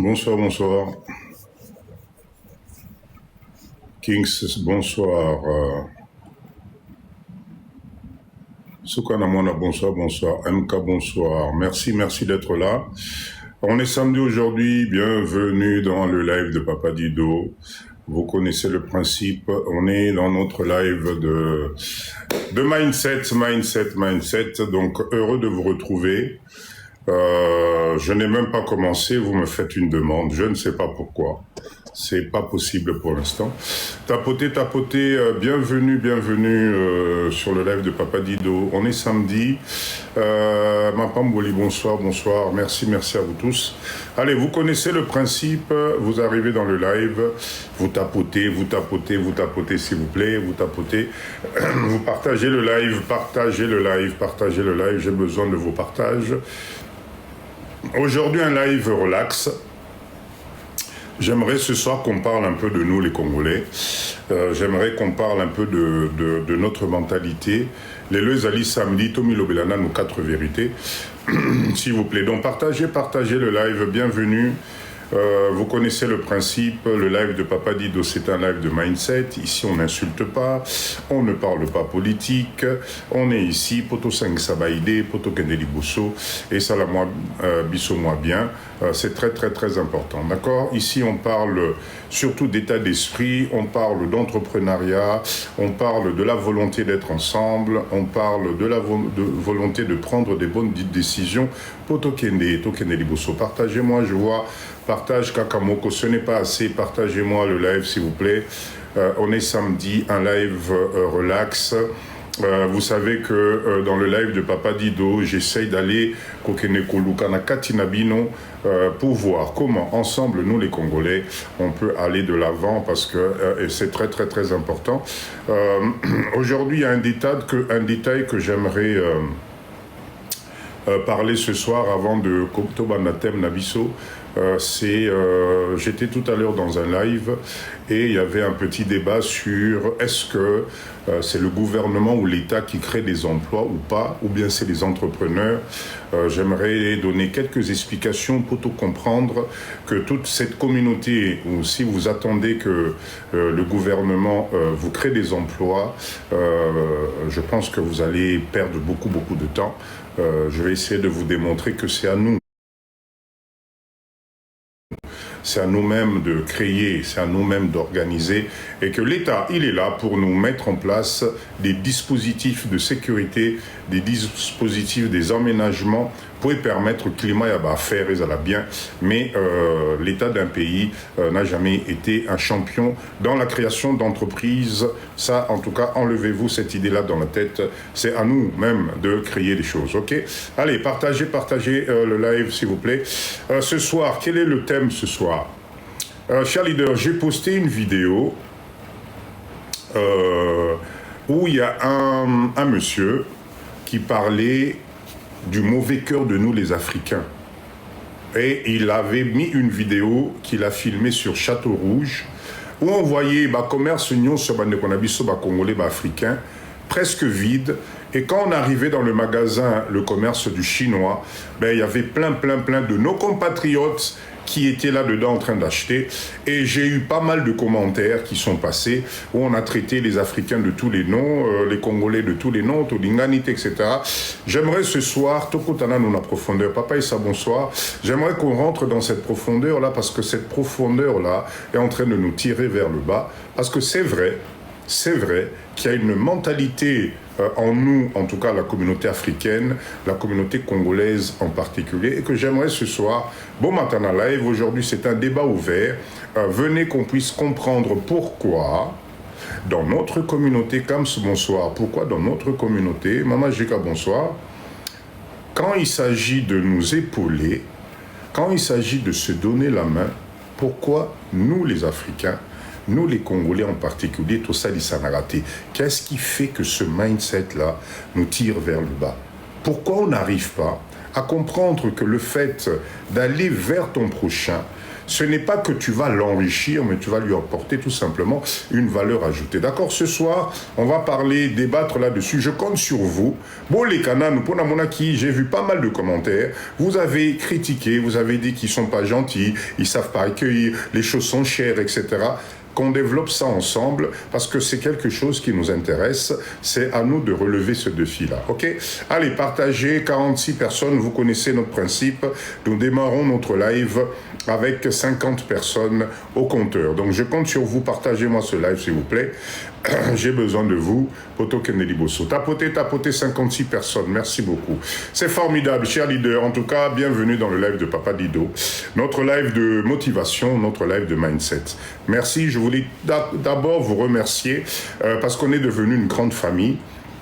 Bonsoir, bonsoir. Kings, bonsoir. Soukanamona, bonsoir, bonsoir. MK, bonsoir. Merci, merci d'être là. On est samedi aujourd'hui. Bienvenue dans le live de Papa Dido. Vous connaissez le principe. On est dans notre live de Mindset. Donc, heureux de vous retrouver. Je n'ai même pas commencé, vous me faites une demande, je ne sais pas pourquoi. C'est pas possible pour l'instant. Tapotez, bienvenue sur le live de Papa Dido. On est samedi. Mapamboli, bonsoir. Merci à vous tous. Allez, vous connaissez le principe. Vous arrivez dans le live. Vous tapotez, s'il vous plaît. Vous tapotez. Vous partagez le live. J'ai besoin de vos partages. Aujourd'hui, un live relax. J'aimerais ce soir qu'on parle un peu de nous, les Congolais. J'aimerais qu'on parle un peu de notre mentalité. Les Leux Ali samedi, Tommy Lobelana, nos 4 vérités. S'il vous plaît. Donc, partagez le live. Bienvenue. Vous connaissez le principe, le live de Papa Dido, c'est un live de mindset. Ici, on n'insulte pas, on ne parle pas politique. On est ici, poto 5 sabaïdé, poto kendeli bosso, et ça la moi, bisso moi bien. C'est très important, d'accord? Ici, on parle surtout d'état d'esprit, on parle d'entrepreneuriat, on parle de la volonté d'être ensemble, on parle de la volonté de prendre des bonnes décisions. Poto kendeli bosso, partagez-moi, je vois. Partage Kakamoko, ce n'est pas assez, partagez-moi le live s'il vous plaît. On est samedi, un live relax. Vous savez que dans le live de Papa Dido, j'essaye d'aller pour voir comment ensemble, nous les Congolais, on peut aller de l'avant parce que c'est très important. Aujourd'hui, il y a un détail que j'aimerais parler ce soir avant de Koptobanatem Nabiso. J'étais tout à l'heure dans un live et il y avait un petit débat sur est-ce que c'est le gouvernement ou l'État qui crée des emplois ou pas, ou bien c'est les entrepreneurs. J'aimerais donner quelques explications pour tout comprendre que toute cette communauté, ou si vous attendez que le gouvernement vous crée des emplois, je pense que vous allez perdre beaucoup de temps. Je vais essayer de vous démontrer que c'est à nous. C'est à nous-mêmes de créer, c'est à nous-mêmes d'organiser et que l'État, il est là pour nous mettre en place des dispositifs de sécurité, des dispositifs, des emménagements pour permettre au climat à faire et à la bien. Mais l'État d'un pays n'a jamais été un champion dans la création d'entreprises. Ça, en tout cas, enlevez-vous cette idée-là dans la tête. C'est à nous-mêmes de créer des choses, ok? Allez, partagez le live, s'il vous plaît. Ce soir, quel est le thème ce soir? Cher leader, j'ai posté une vidéo où il y a un monsieur qui parlait du mauvais cœur de nous les Africains. Et il avait mis une vidéo qu'il a filmée sur Château Rouge où on voyait commerce union sur Congolais africains presque vide. Et quand on arrivait dans le magasin, le commerce du chinois, il y avait plein de nos compatriotes qui étaient là-dedans en train d'acheter. Et j'ai eu pas mal de commentaires qui sont passés où on a traité les Africains de tous les noms, les Congolais de tous les noms, Tolinganite, etc. J'aimerais ce soir, Tokotana nous la profondeur, Papa Issa, bonsoir. J'aimerais qu'on rentre dans cette profondeur-là parce que cette profondeur-là est en train de nous tirer vers le bas. Parce que c'est vrai qu'il y a une mentalité en nous, en tout cas la communauté africaine, la communauté congolaise en particulier, et que j'aimerais ce soir, bon matin à live, aujourd'hui c'est un débat ouvert, venez qu'on puisse comprendre pourquoi dans notre communauté, Kams, bonsoir, pourquoi dans notre communauté, Mama Jika, bonsoir, quand il s'agit de nous épauler, quand il s'agit de se donner la main, pourquoi nous les Africains, nous les Congolais en particulier, tout ça, raté. Qu'est-ce qui fait que ce mindset-là nous tire vers le bas? Pourquoi on n'arrive pas à comprendre que le fait d'aller vers ton prochain, ce n'est pas que tu vas l'enrichir, mais tu vas lui apporter tout simplement une valeur ajoutée. D'accord? Ce soir, on va parler, débattre là-dessus. Je compte sur vous. Bon, les canaux, pour Namonaki, j'ai vu pas mal de commentaires. Vous avez critiqué, vous avez dit qu'ils sont pas gentils, ils savent pas accueillir, les choses sont chères, etc. Qu'on développe ça ensemble, parce que c'est quelque chose qui nous intéresse. C'est à nous de relever ce défi-là. OK? Allez, partagez, 46 personnes, vous connaissez notre principe. Nous démarrons notre live avec 50 personnes au compteur. Donc, je compte sur vous. Partagez-moi ce live, s'il vous plaît. J'ai besoin de vous. Poto Kennedy Bosso. Tapotez 56 personnes. Merci beaucoup. C'est formidable, chers leaders. En tout cas, bienvenue dans le live de Papa Dido. Notre live de motivation, notre live de mindset. Merci. Je voulais d'abord vous remercier parce qu'on est devenu une grande famille.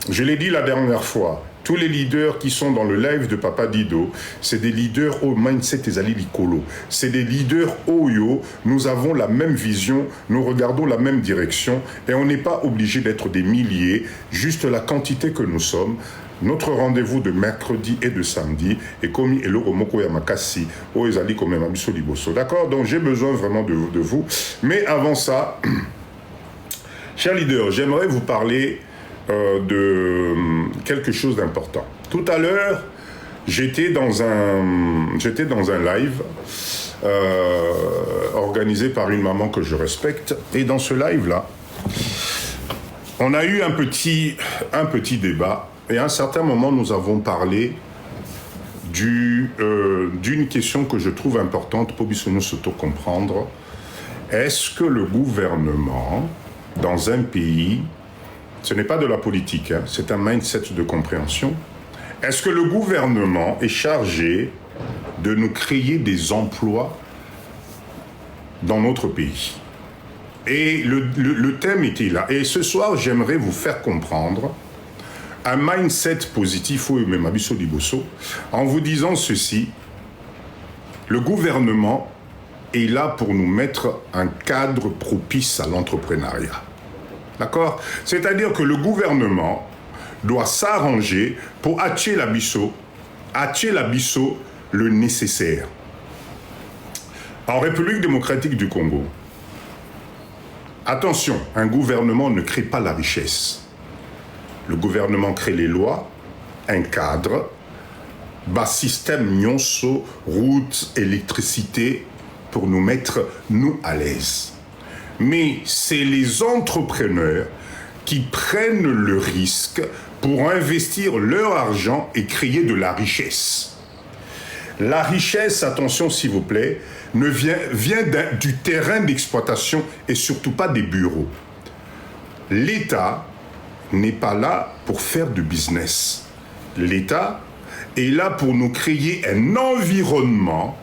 Je l'ai dit la dernière fois. Tous les leaders qui sont dans le live de Papa Dido, c'est des leaders au mindset et Zali Likolo. C'est des leaders Oyo. Nous avons la même vision, nous regardons la même direction et on n'est pas obligé d'être des milliers, juste la quantité que nous sommes. Notre rendez-vous de mercredi et de samedi est comme Eloko Moko Yamakasi, au Ezali comme Mabiso Liboso. D'accord? Donc j'ai besoin vraiment de vous. Mais avant ça, chers leaders, j'aimerais vous parler de quelque chose d'important. Tout à l'heure, j'étais dans un live organisé par une maman que je respecte. Et dans ce live-là, on a eu un petit débat. Et à un certain moment, nous avons parlé d'une question que je trouve importante pour nous s'auto-comprendre. Est-ce que le gouvernement, dans un pays, ce n'est pas de la politique, hein, c'est un mindset de compréhension. Est-ce que le gouvernement est chargé de nous créer des emplois dans notre pays? Et le thème était là. Et ce soir, j'aimerais vous faire comprendre un mindset positif, en vous disant ceci. Le gouvernement est là pour nous mettre un cadre propice à l'entrepreneuriat. D'accord? C'est-à-dire que le gouvernement doit s'arranger pour attirer la bisso le nécessaire. En République démocratique du Congo, attention, un gouvernement ne crée pas la richesse. Le gouvernement crée les lois, un cadre, bas système nyonso, routes, électricité, pour nous mettre, nous, à l'aise. Mais c'est les entrepreneurs qui prennent le risque pour investir leur argent et créer de la richesse. La richesse, attention s'il vous plaît, vient du terrain d'exploitation et surtout pas des bureaux. L'État n'est pas là pour faire du business. L'État est là pour nous créer un environnement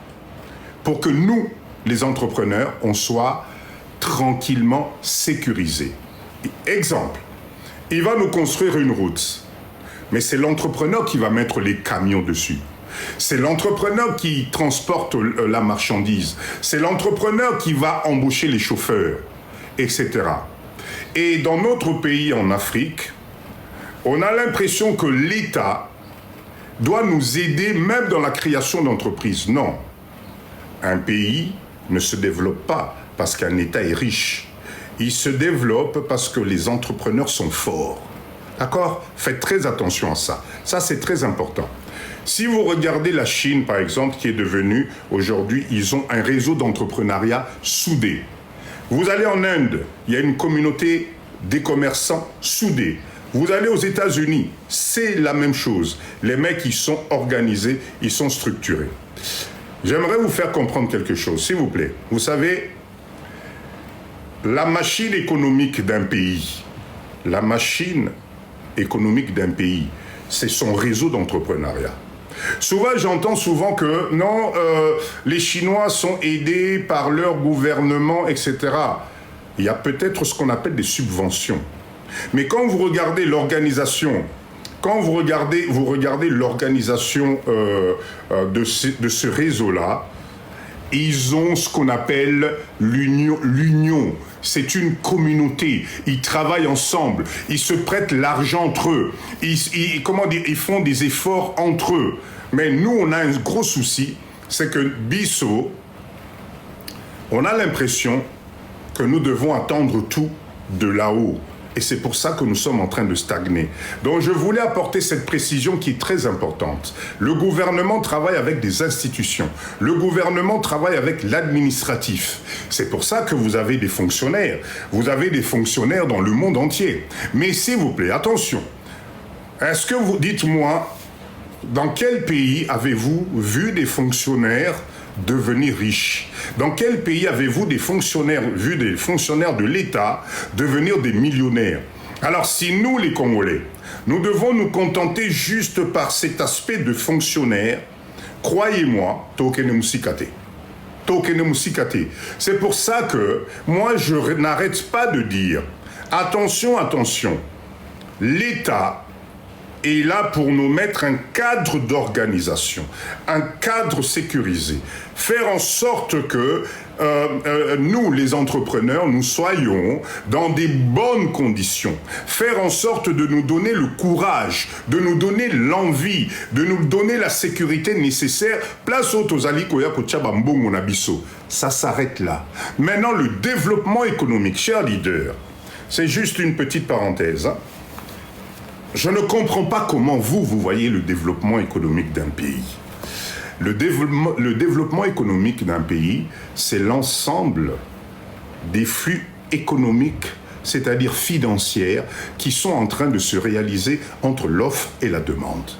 pour que nous, les entrepreneurs, on soit tranquillement sécurisé. Exemple, il va nous construire une route, mais c'est l'entrepreneur qui va mettre les camions dessus. C'est l'entrepreneur qui transporte la marchandise. C'est l'entrepreneur qui va embaucher les chauffeurs, etc. Et dans notre pays, en Afrique, on a l'impression que l'État doit nous aider même dans la création d'entreprises. Non. Un pays ne se développe pas parce qu'un État est riche. Il se développe parce que les entrepreneurs sont forts. D'accord? Faites très attention à ça. Ça, c'est très important. Si vous regardez la Chine, par exemple, qui est devenue, aujourd'hui, ils ont un réseau d'entrepreneuriat soudé. Vous allez en Inde, il y a une communauté des commerçants soudés. Vous allez aux États-Unis, c'est la même chose. Les mecs, ils sont organisés, ils sont structurés. J'aimerais vous faire comprendre quelque chose, s'il vous plaît. Vous savez, la machine économique d'un pays, c'est son réseau d'entrepreneuriat. Souvent, j'entends que non, les Chinois sont aidés par leur gouvernement, etc. Il y a peut-être ce qu'on appelle des subventions. Mais quand vous regardez l'organisation, l'organisation de ce réseau-là, ils ont ce qu'on appelle l'union. C'est une communauté. Ils travaillent ensemble. Ils se prêtent l'argent entre eux. Ils font des efforts entre eux. Mais nous, on a un gros souci, c'est que Bisso, On a l'impression que nous devons attendre tout de là-haut. Et c'est pour ça que nous sommes en train de stagner. Donc je voulais apporter cette précision qui est très importante. Le gouvernement travaille avec des institutions. Le gouvernement travaille avec l'administratif. C'est pour ça que vous avez des fonctionnaires. Vous avez des fonctionnaires dans le monde entier. Mais s'il vous plaît, attention. Est-ce que vous, dites-moi, dans quel pays avez-vous vu des fonctionnaires devenir riches? Dans quel pays avez-vous vu des fonctionnaires de l'État devenir des millionnaires? Alors si nous, les Congolais, nous devons nous contenter juste par cet aspect de fonctionnaire, croyez-moi, Tokene Musikate. Tokene Musikate. C'est pour ça que moi, je n'arrête pas de dire, attention, attention, l'État est là pour nous mettre un cadre d'organisation, un cadre sécurisé. Faire en sorte que nous, les entrepreneurs, nous soyons dans des bonnes conditions. Faire en sorte de nous donner le courage, de nous donner l'envie, de nous donner la sécurité nécessaire. Place au Tozali Koya Kochaba Mbongo Nabiso. Ça s'arrête là. Maintenant, le développement économique, chers leaders, c'est juste une petite parenthèse, hein. Je ne comprends pas comment vous voyez le développement économique d'un pays. Le développement économique d'un pays, c'est l'ensemble des flux économiques, c'est-à-dire financiers, qui sont en train de se réaliser entre l'offre et la demande.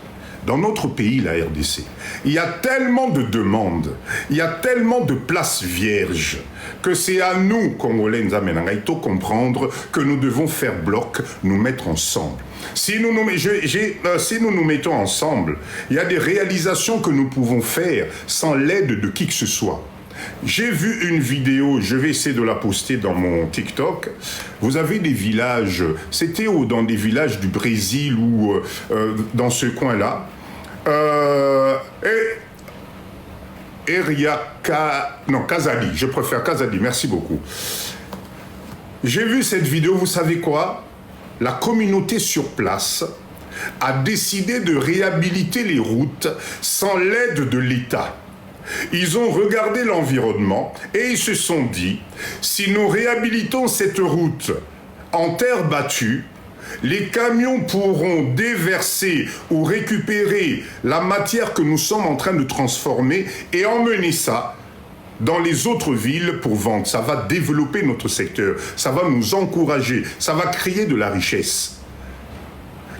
Dans notre pays, la RDC, il y a tellement de demandes, il y a tellement de places vierges, que c'est à nous, Congolais, de comprendre que nous devons faire bloc, nous mettre ensemble. Si nous nous mettons ensemble, il y a des réalisations que nous pouvons faire sans l'aide de qui que ce soit. J'ai vu une vidéo, je vais essayer de la poster dans mon TikTok. Vous avez des villages, c'était dans des villages du Brésil ou dans ce coin-là. Kazadi, je préfère Kazadi, merci beaucoup. J'ai vu cette vidéo, vous savez quoi? La communauté sur place a décidé de réhabiliter les routes sans l'aide de l'État. Ils ont regardé l'environnement et ils se sont dit, si nous réhabilitons cette route en terre battue, les camions pourront déverser ou récupérer la matière que nous sommes en train de transformer et emmener ça dans les autres villes pour vendre. Ça va développer notre secteur, ça va nous encourager, ça va créer de la richesse.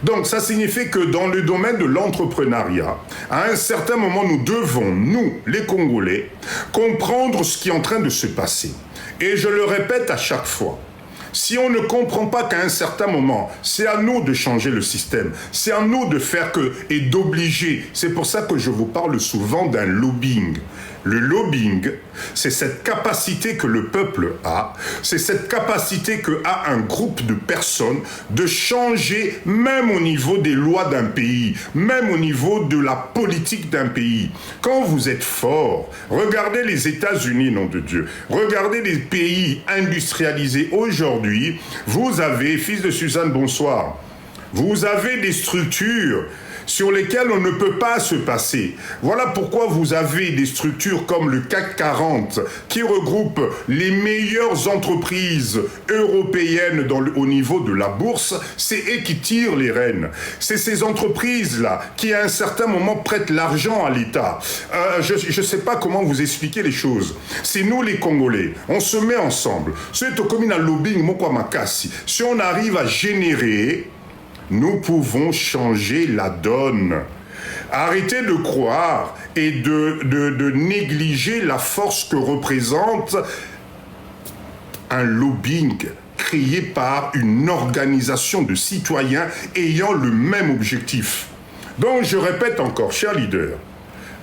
Donc, ça signifie que dans le domaine de l'entrepreneuriat, à un certain moment, nous devons, nous, les Congolais, comprendre ce qui est en train de se passer. Et je le répète à chaque fois, si on ne comprend pas qu'à un certain moment, c'est à nous de changer le système, c'est à nous de faire et d'obliger. C'est pour ça que je vous parle souvent d'un lobbying. Le lobbying, c'est cette capacité que le peuple a, c'est cette capacité qu'a un groupe de personnes de changer même au niveau des lois d'un pays, même au niveau de la politique d'un pays. Quand vous êtes fort, regardez les États-Unis, nom de Dieu, regardez les pays industrialisés aujourd'hui, vous avez, fils de Suzanne, bonsoir, vous avez des structures sur lesquels on ne peut pas se passer. Voilà pourquoi vous avez des structures comme le CAC 40 qui regroupe les meilleures entreprises européennes au niveau de la bourse. C'est eux qui tirent les rênes. C'est ces entreprises-là qui à un certain moment prêtent l'argent à l'État. Je ne sais pas comment vous expliquer les choses. C'est nous les Congolais, on se met ensemble. C'est comme un lobbying, si on arrive à générer, nous pouvons changer la donne. Arrêtez de croire et de négliger la force que représente un lobbying créé par une organisation de citoyens ayant le même objectif. Donc je répète encore, chers leaders,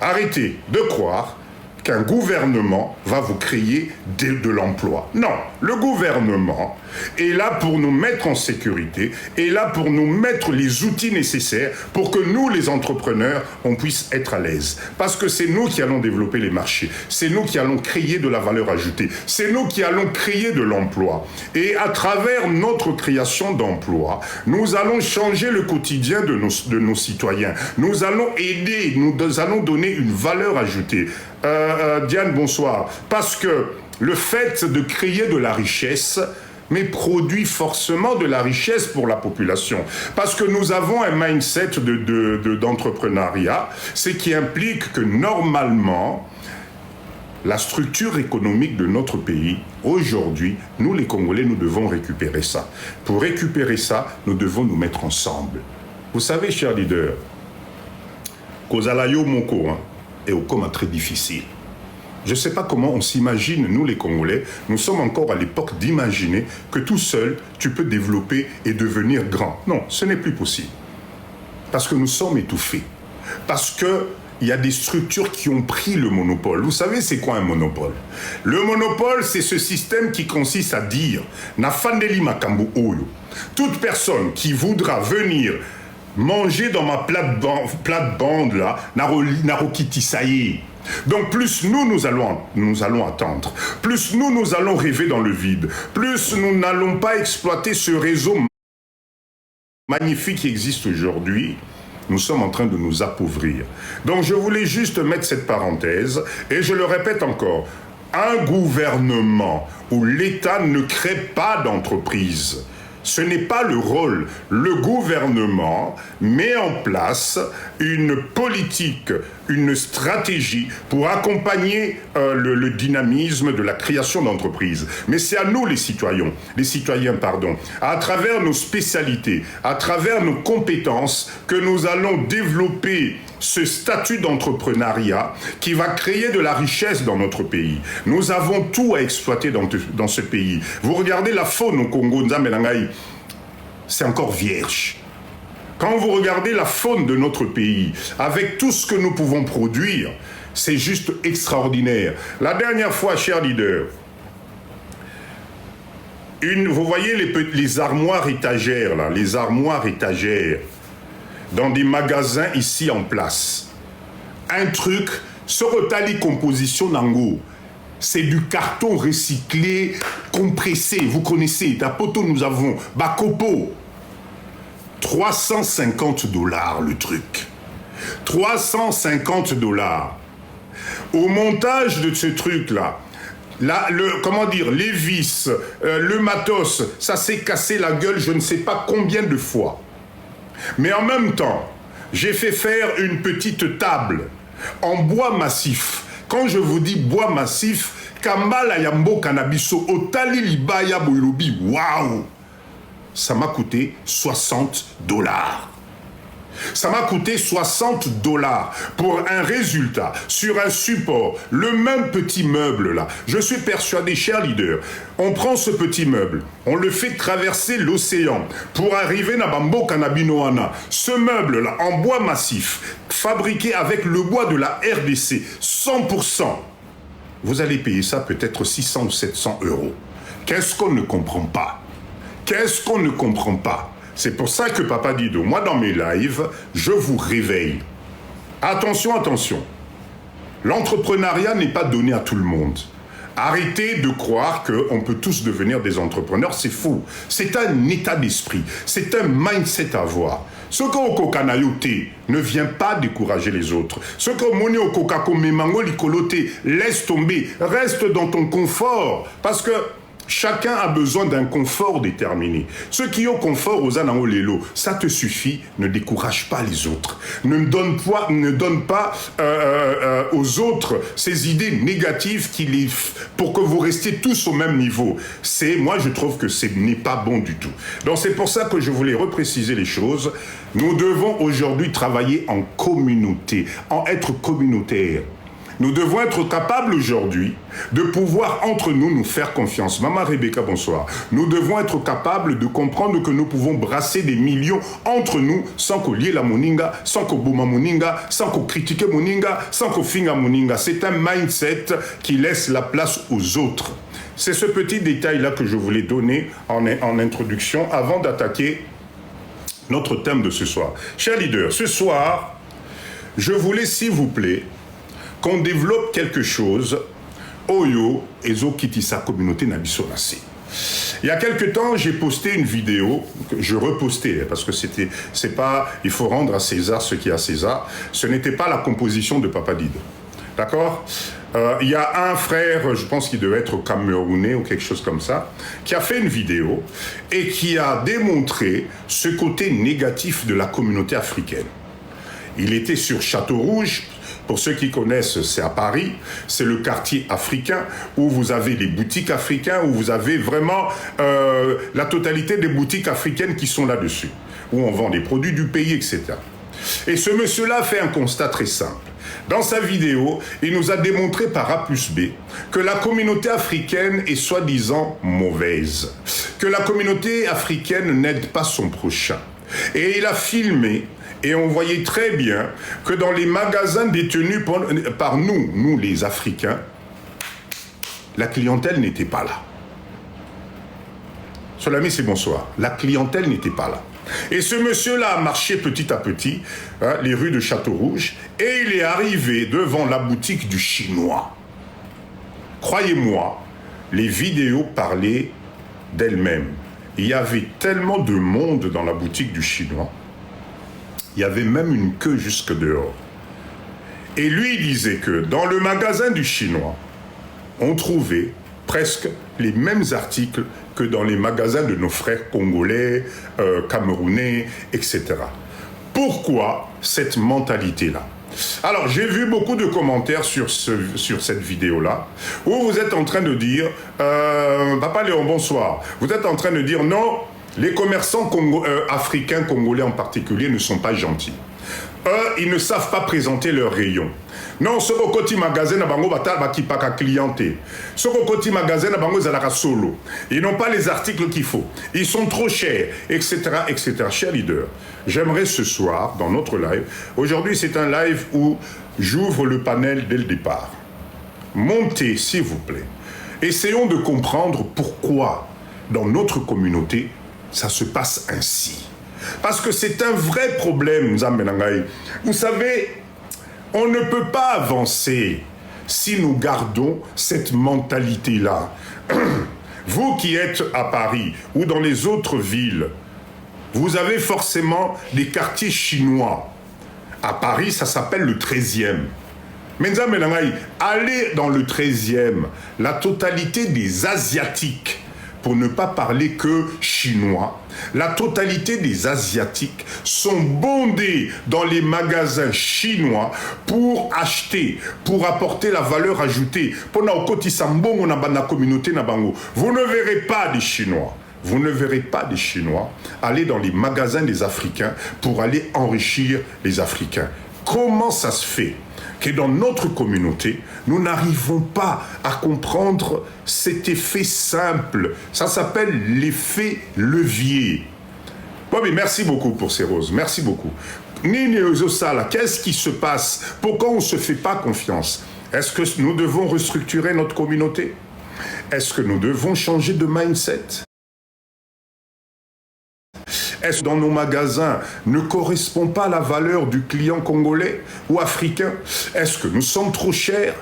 arrêtez de croire qu'un gouvernement va vous créer de l'emploi. Non, le gouvernement est là pour nous mettre en sécurité, est là pour nous mettre les outils nécessaires pour que nous, les entrepreneurs, on puisse être à l'aise. Parce que c'est nous qui allons développer les marchés, c'est nous qui allons créer de la valeur ajoutée, c'est nous qui allons créer de l'emploi. Et à travers notre création d'emploi, nous allons changer le quotidien de nos citoyens. Nous allons aider, nous allons donner une valeur ajoutée. Diane, bonsoir. Parce que le fait de créer de la richesse, mais produit forcément de la richesse pour la population. Parce que nous avons un mindset d'entrepreneuriat, ce qui implique que normalement, la structure économique de notre pays, aujourd'hui, nous les Congolais, nous devons récupérer ça. Pour récupérer ça, nous devons nous mettre ensemble. Vous savez, chers leaders, Kozalayo Moko est au coma très difficile. Je ne sais pas comment on s'imagine, nous les Congolais, nous sommes encore à l'époque d'imaginer que tout seul, tu peux développer et devenir grand. Non, ce n'est plus possible. Parce que nous sommes étouffés. Parce qu'il y a des structures qui ont pris le monopole. Vous savez, c'est quoi un monopole? Le monopole, c'est ce système qui consiste à dire « Nafandeli makambo oyo ». Toute personne qui voudra venir manger dans ma plate-bande, là, narokiti saye. Donc plus nous allons attendre, plus nous allons rêver dans le vide, plus nous n'allons pas exploiter ce réseau magnifique qui existe aujourd'hui, nous sommes en train de nous appauvrir. Donc je voulais juste mettre cette parenthèse, et je le répète encore, un gouvernement où l'État ne crée pas d'entreprise, ce n'est pas le rôle. Le gouvernement met en place une politique, une stratégie pour accompagner le dynamisme de la création d'entreprises. Mais c'est à nous les citoyens, à travers nos spécialités, à travers nos compétences, que nous allons développer ce statut d'entrepreneuriat qui va créer de la richesse dans notre pays. Nous avons tout à exploiter dans ce pays. Vous regardez la faune au Congo, c'est encore vierge. Quand vous regardez la faune de notre pays, avec tout ce que nous pouvons produire, c'est juste extraordinaire. La dernière fois, chers leaders, vous voyez les armoires étagères, là, les armoires étagères, dans des magasins ici en place. Un truc, Sorotali Composition Nango, c'est du carton recyclé, compressé. Vous connaissez, Tapoto, nous avons Bakopo. $350 le truc. $350. Au montage de ce truc-là, les vis, le matos, ça s'est cassé la gueule je ne sais pas combien de fois. Mais en même temps, j'ai fait faire une petite table en bois massif. Quand je vous dis bois massif, Kambala Yambo Kanabiso, Otali Libaya Boirobi, waouh! Ça m'a coûté $60. Ça m'a coûté $60 pour un résultat sur un support, le même petit meuble là. Je suis persuadé, cher leader, on prend ce petit meuble, on le fait traverser l'océan pour arriver à Bambo Kanabinoana. Ce meuble là, en bois massif, fabriqué avec le bois de la RDC, 100%. Vous allez payer ça peut-être 600 ou 700 euros. Qu'est-ce qu'on ne comprend pas? Qu'est-ce qu'on ne comprend pas? C'est pour ça que Papa Dido, moi dans mes lives, je vous réveille. Attention, attention. L'entrepreneuriat n'est pas donné à tout le monde. Arrêtez de croire qu'on peut tous devenir des entrepreneurs, c'est faux. C'est un état d'esprit, c'est un mindset à avoir. Ce que Kokanayote ne vient pas décourager les autres. Ce que Moni Okokako Memango Likolote laisse tomber, reste dans ton confort. Parce que chacun a besoin d'un confort déterminé. Ceux qui ont confort aux Anao Lelo, ça te suffit, ne décourage pas les autres. Ne donne pas aux autres ces idées négatives pour que vous restiez tous au même niveau. Moi, je trouve que ce n'est pas bon du tout. Donc, c'est pour ça que je voulais repréciser les choses. Nous devons aujourd'hui travailler en communauté, en être communautaire. Nous devons être capables aujourd'hui de pouvoir entre nous faire confiance. Maman Rebecca, bonsoir. Nous devons être capables de comprendre que nous pouvons brasser des millions entre nous sans qu'on lie la moninga, sans qu'on bouma moninga, sans qu'on critique moninga, sans qu'on finga moninga. C'est un mindset qui laisse la place aux autres. C'est ce petit détail-là que je voulais donner en introduction avant d'attaquer notre thème de ce soir. Chers leaders, ce soir, je voulais, s'il vous plaît, qu'on développe quelque chose, Oyo et Zokitisa communauté Nabisonasi. Il y a quelque temps, j'ai posté une vidéo, je repostais, parce que c'est pas, il faut rendre à César ce qui est à César, ce n'était pas la composition de Papa Dido. D'accord? Il y a un frère, je pense qu'il devait être camerounais ou quelque chose comme ça, qui a fait une vidéo et qui a démontré ce côté négatif de la communauté africaine. Il était sur Château-Rouge. Pour ceux qui connaissent, c'est à Paris, c'est le quartier africain où vous avez les boutiques africaines, où vous avez vraiment la totalité des boutiques africaines qui sont là-dessus, où on vend des produits du pays, etc. Et ce monsieur-là fait un constat très simple. Dans sa vidéo, il nous a démontré par A plus B que la communauté africaine est soi-disant mauvaise, que la communauté africaine n'aide pas son prochain. Et il a filmé. Et on voyait très bien que dans les magasins détenus par nous les Africains, la clientèle n'était pas là. Solami, c'est bonsoir. La clientèle n'était pas là. Et ce monsieur-là a marché petit à petit les rues de Château-Rouge et il est arrivé devant la boutique du Chinois. Croyez-moi, les vidéos parlaient d'elles-mêmes. Il y avait tellement de monde dans la boutique du Chinois. Il y avait même une queue jusque dehors. Et lui disait que dans le magasin du Chinois, on trouvait presque les mêmes articles que dans les magasins de nos frères congolais, camerounais, etc. Pourquoi cette mentalité-là? Alors, j'ai vu beaucoup de commentaires sur cette vidéo-là, où vous êtes en train de dire, Papa Léon, bonsoir, vous êtes en train de dire non, les commerçants africains, congolais en particulier, ne sont pas gentils. Eux, ils ne savent pas présenter leurs rayons. Non, ce côté magasin na bango qui pas clienté. Ce côté magasin na bango zalaka solo. Ils n'ont pas les articles qu'il faut. Ils sont trop chers, etc., etc. Cher leader, j'aimerais ce soir dans notre live. Aujourd'hui, c'est un live où j'ouvre le panel dès le départ. Montez, s'il vous plaît. Essayons de comprendre pourquoi dans notre communauté ça se passe ainsi. Parce que c'est un vrai problème, Nzambenangaï. Vous savez, on ne peut pas avancer si nous gardons cette mentalité-là. Vous qui êtes à Paris ou dans les autres villes, vous avez forcément des quartiers chinois. À Paris, ça s'appelle le 13e. Mais Nzambenangaï, allez dans le 13e, la totalité des Asiatiques, pour ne pas parler que chinois, la totalité des Asiatiques sont bondés dans les magasins chinois pour acheter, pour apporter la valeur ajoutée. Vous ne verrez pas des Chinois. Vous ne verrez pas des Chinois aller dans les magasins des Africains pour aller enrichir les Africains. Comment ça se fait que dans notre communauté, nous n'arrivons pas à comprendre cet effet simple? Ça s'appelle l'effet levier. Bobby, merci beaucoup pour ces roses. Merci beaucoup. Nini Ozosala, qu'est-ce qui se passe? Pourquoi on ne se fait pas confiance? Est-ce que nous devons restructurer notre communauté? Est-ce que nous devons changer de mindset? Est-ce que dans nos magasins ne correspond pas la valeur du client congolais ou africain? Est-ce que nous sommes trop chers?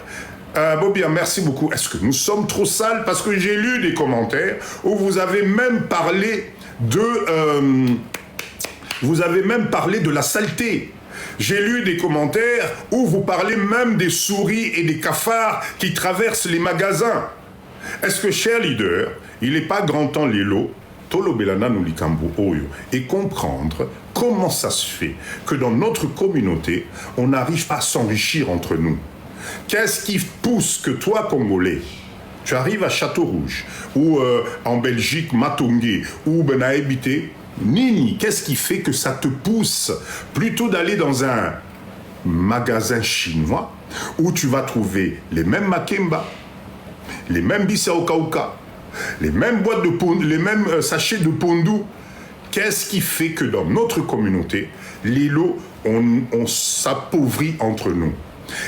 Bobby, merci beaucoup. Est-ce que nous sommes trop sales? Parce que j'ai lu des commentaires où vous avez même parlé de la saleté. J'ai lu des commentaires où vous parlez même des souris et des cafards qui traversent les magasins. Est-ce que, cher leader, il n'est pas grand temps, Lélo, et comprendre comment ça se fait que dans notre communauté, on n'arrive pas à s'enrichir entre nous? Qu'est-ce qui pousse que toi, Congolais, tu arrives à Château-Rouge, ou en Belgique, Matongé, ou Benaébité, Nini, qu'est-ce qui fait que ça te pousse plutôt d'aller dans un magasin chinois où tu vas trouver les mêmes makemba, les mêmes bisaokauka, les mêmes boîtes de pondou, les mêmes sachets de pondou? Qu'est-ce qui fait que dans notre communauté, les lots, on s'appauvrit entre nous?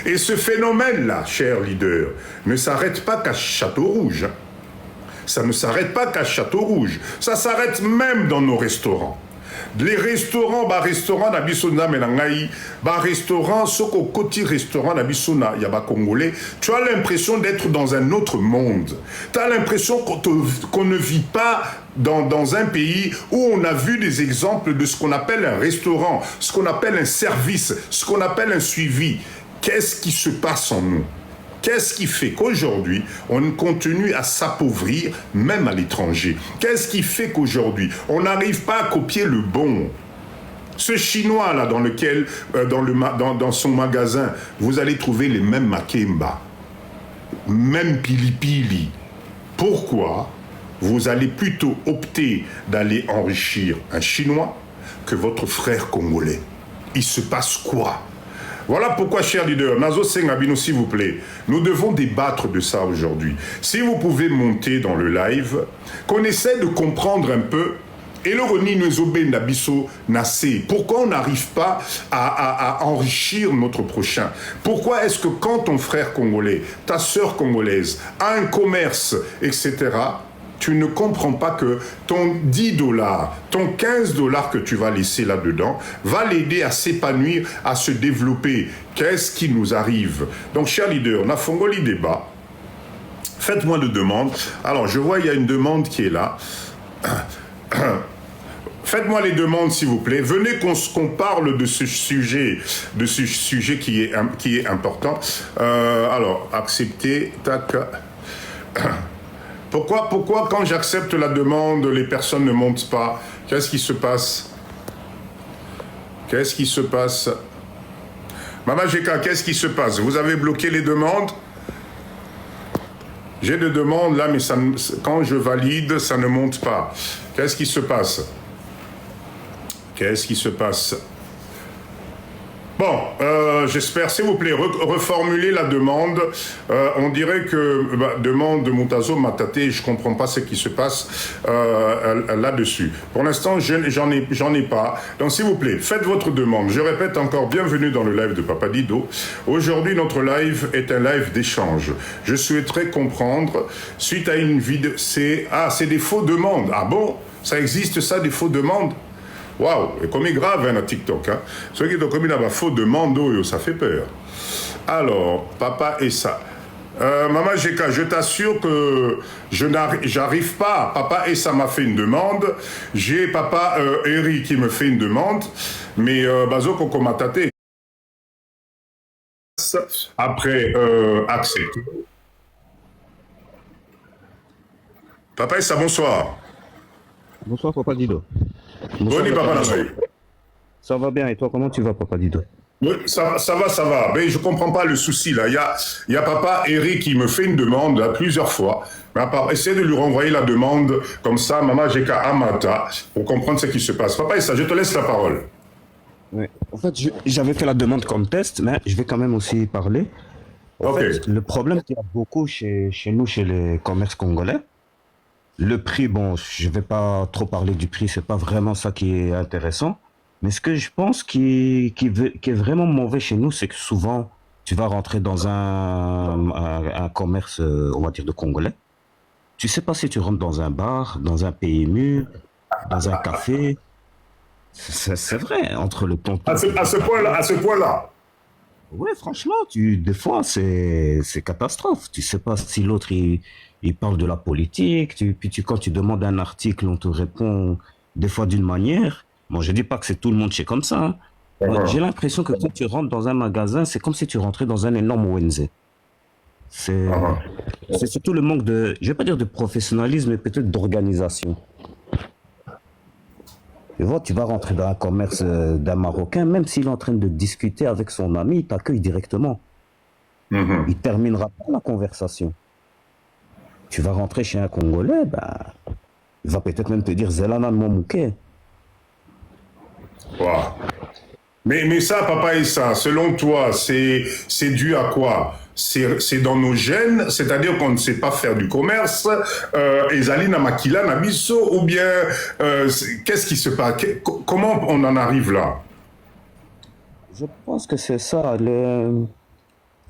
Et ce phénomène-là, cher leader, ne s'arrête pas qu'à Château-Rouge. Ça ne s'arrête pas qu'à Château-Rouge. Ça s'arrête même dans nos restaurants. Les restaurants, restaurant Nabisona Menangaï, restaurant, Soko Koti restaurant Nabisona Yaba Congolais, tu as l'impression d'être dans un autre monde. Tu as l'impression qu'on ne vit pas dans un pays où on a vu des exemples de ce qu'on appelle un restaurant, ce qu'on appelle un service, ce qu'on appelle un suivi. Qu'est-ce qui se passe en nous? Qu'est-ce qui fait qu'aujourd'hui, on continue à s'appauvrir, même à l'étranger? Qu'est-ce qui fait qu'aujourd'hui, on n'arrive pas à copier le bon? Ce Chinois là dans lequel, dans son magasin, vous allez trouver les mêmes Makemba, même Pili-Pili. Pourquoi vous allez plutôt opter d'aller enrichir un Chinois que votre frère congolais? Il se passe quoi? Voilà pourquoi, cher leader, Nazo Sengabino, s'il vous plaît, nous devons débattre de ça aujourd'hui. Si vous pouvez monter dans le live, qu'on essaie de comprendre un peu. Et le Reni Nwezobe Nabiso Nassé, pourquoi on n'arrive pas à enrichir notre prochain? Pourquoi est-ce que quand ton frère congolais, ta sœur congolaise, a un commerce, etc., tu ne comprends pas que ton 10 $, ton 15 $ que tu vas laisser là-dedans, va l'aider à s'épanouir, à se développer? Qu'est-ce qui nous arrive? Donc, cher leader, on a Fongoli débat. Faites-moi de demandes. Alors, je vois, il y a une demande qui est là. Faites-moi les demandes, s'il vous plaît. Venez qu'on parle de ce sujet qui est important. Alors, accepter, tac. Pourquoi quand j'accepte la demande, les personnes ne montent pas? Qu'est-ce qui se passe? Qu'est-ce qui se passe? Mama Jeka, qu'est-ce qui se passe? Vous avez bloqué les demandes? J'ai des demandes là, mais quand je valide, ça ne monte pas. Qu'est-ce qui se passe? Qu'est-ce qui se passe? Bon, j'espère, s'il vous plaît, reformuler la demande. On dirait que, demande de Moutazo Mataté, je ne comprends pas ce qui se passe là-dessus. Pour l'instant, j'en ai pas. Donc, s'il vous plaît, faites votre demande. Je répète encore, bienvenue dans le live de Papa Dido. Aujourd'hui, notre live est un live d'échange. Je souhaiterais comprendre, suite à une vidéo, c'est des faux demandes. Ah bon? Ça existe ça, des faux demandes? Waouh, et comme il grave hein, à TikTok. Hein. Ceux qui ont commis la faute de mando, ça fait peur. Alors, Papa et ça. Maman Jeka, je t'assure que j'arrive pas. Papa et ça m'a fait une demande. J'ai Papa Eri qui me fait une demande. Mais Bazo Kokomatate. Après, accepte. Papa et ça, bonsoir. Bonsoir, Papa Dido. Bonsoir, Papa Nazoï. Ça va bien, et toi, comment tu vas, Papa Dido? Oui, ça va. Mais je ne comprends pas le souci, là. Il y a Papa Eric qui me fait une demande là, plusieurs fois. Mais à part, essayez de lui renvoyer la demande comme ça, Maman Jeka Amata, pour comprendre ce qui se passe. Papa et ça, je te laisse la parole. Oui. En fait, j'avais fait la demande comme test, mais je vais quand même aussi parler. En fait, le problème qu'il y a beaucoup chez nous, chez les commerces congolais, le prix, bon, je ne vais pas trop parler du prix, c'est pas vraiment ça qui est intéressant. Mais ce que je pense qui est vraiment mauvais chez nous, c'est que souvent, tu vas rentrer dans un commerce, on va dire, de Congolais. Tu sais pas si tu rentres dans un bar, dans un PMU, dans un café. C'est vrai, entre le tonton... À ce point-là. Ouais, franchement, des fois, c'est catastrophe. Tu sais pas si l'autre, il parle de la politique. Quand tu demandes un article, on te répond des fois d'une manière. Bon, je dis pas que c'est tout le monde qui est comme ça. Hein. Ouais, j'ai l'impression que quand tu rentres dans un magasin, c'est comme si tu rentrais dans un énorme ONZ. C'est surtout le manque de, je vais pas dire de professionnalisme, mais peut-être d'organisation. Tu vois, tu vas rentrer dans un commerce d'un Marocain, même s'il est en train de discuter avec son ami, il t'accueille directement. Il terminera pas la conversation. Tu vas rentrer chez un Congolais, il va peut-être même te dire Zelana Momouké. Wow. Mais ça, Papa Issa, selon toi, c'est dû à quoi? C'est dans nos gènes, c'est-à-dire qu'on ne sait pas faire du commerce, Ezalina Makila Nabiso, ou bien qu'est-ce qui se passe? Comment on en arrive là? Je pense que c'est ça.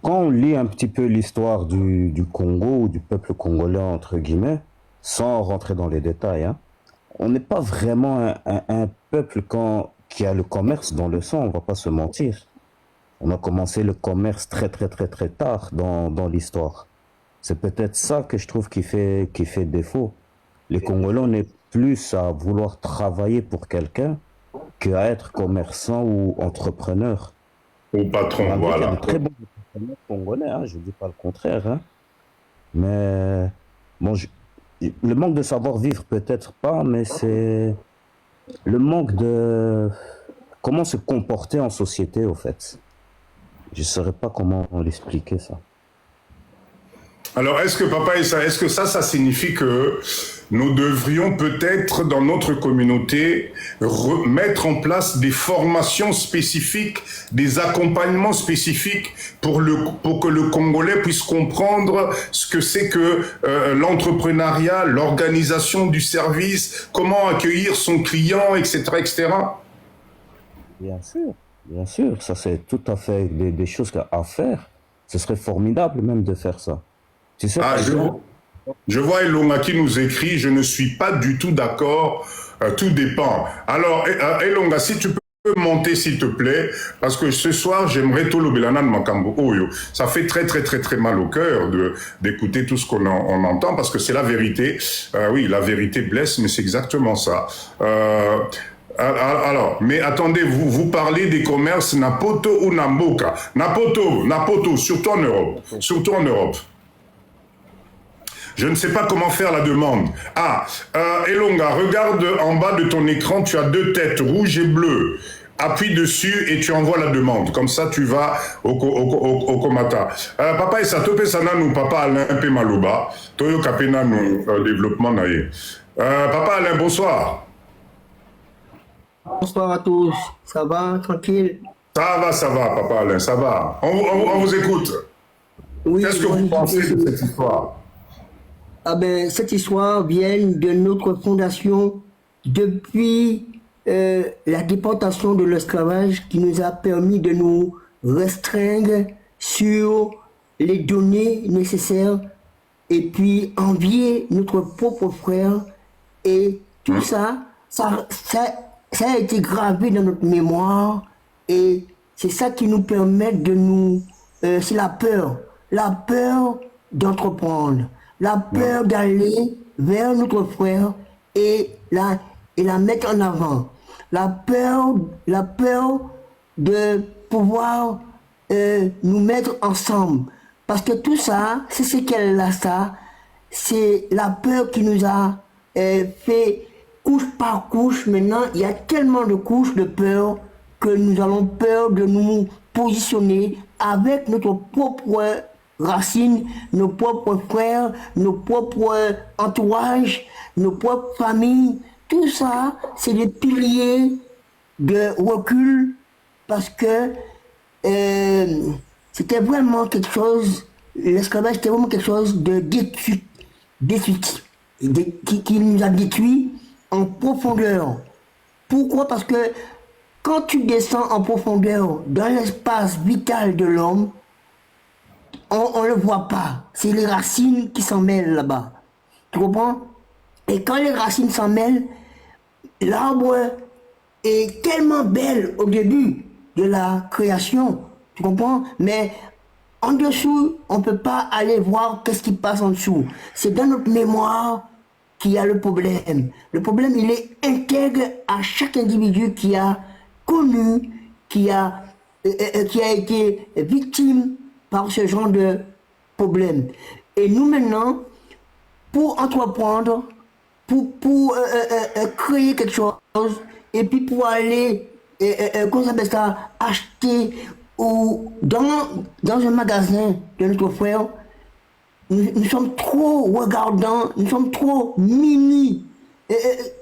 Quand on lit un petit peu l'histoire du Congo, ou du peuple congolais, entre guillemets, sans rentrer dans les détails, hein, on n'est pas vraiment un peuple qui a le commerce dans le sang, on va pas se mentir. On a commencé le commerce très tard dans l'histoire. C'est peut-être ça que je trouve qui fait défaut. Les Congolais, on est plus à vouloir travailler pour quelqu'un qu'à être commerçant ou entrepreneur. Au patron, voilà. congolais, hein, je ne dis pas le contraire, hein. Mais bon, le manque de savoir-vivre, peut-être pas, mais c'est le manque de comment se comporter en société, au fait. Je ne saurais pas comment l'expliquer ça. Alors, est-ce que papa et ça, est-ce que ça signifie que nous devrions peut-être dans notre communauté mettre en place des formations spécifiques, des accompagnements spécifiques pour que le Congolais puisse comprendre ce que c'est que l'entrepreneuriat, l'organisation du service, comment accueillir son client, etc., etc. Bien sûr, ça c'est tout à fait des choses à faire. Ce serait formidable même de faire ça. Tu sais, Ah, par exemple, je vois Elonga qui nous écrit, je ne suis pas du tout d'accord, tout dépend. Alors, Elonga, si tu peux monter s'il te plaît, parce que ce soir, j'aimerais tout le Belana de Makambo Oyo. Ça fait très, très, très, très mal au cœur d'écouter tout ce qu'on entend, parce que c'est la vérité. Oui, la vérité blesse, mais c'est exactement ça. Alors, mais attendez, vous parlez des commerces Napoto ou Namboka. Napoto, surtout en Europe. Surtout en Europe. Je ne sais pas comment faire la demande. Ah, Elonga, regarde en bas de ton écran, tu as deux têtes, rouge et bleue. Appuie dessus et tu envoies la demande. Comme ça, tu vas au Komata. Papa, et ça te sana nous, papa Alain P. Malouba. Toyo Kapena nous, développement naïe. Papa Alain, bonsoir. Bonsoir à tous. Ça va, tranquille? Ça va, papa Alain, ça va. On vous écoute. Oui, Qu'est-ce que vous pensez de cette histoire? Ah ben, cette histoire vient de notre fondation depuis la déportation de l'esclavage qui nous a permis de nous restreindre sur les données nécessaires et puis envier notre propre frère. Et tout ça a été gravé dans notre mémoire et c'est ça qui nous permet de nous... c'est la peur d'entreprendre, la peur d'aller vers notre frère et la mettre en avant, la peur de pouvoir nous mettre ensemble. Parce que tout ça, c'est ce qu'elle a ça, c'est la peur qui nous a fait couche par couche. Maintenant, il y a tellement de couches de peur que nous avons peur de nous positionner avec notre propre racine, nos propres frères, nos propres entourages, nos propres familles. Tout ça, c'est des piliers de recul parce que c'était vraiment quelque chose, l'esclavage c'était vraiment quelque chose de détruit, qui nous a détruit en profondeur. Pourquoi? Parce que quand tu descends en profondeur dans l'espace vital de l'homme, on ne le voit pas. C'est les racines qui s'en mêlent là-bas. Tu comprends? Et quand les racines s'en mêlent, l'arbre est tellement belle au début de la création. Tu comprends? Mais en dessous, on ne peut pas aller voir qu'est-ce qui passe en dessous. C'est dans notre mémoire qu'il y a le problème. Le problème, il est intègre à chaque individu qui a connu, qui a été victime par ce genre de problème. Et nous maintenant, pour entreprendre, pour créer quelque chose, et puis pour aller, comment ça s'appelle ça, acheter ou dans un magasin de notre frère, nous sommes trop regardants, nous sommes trop mimi.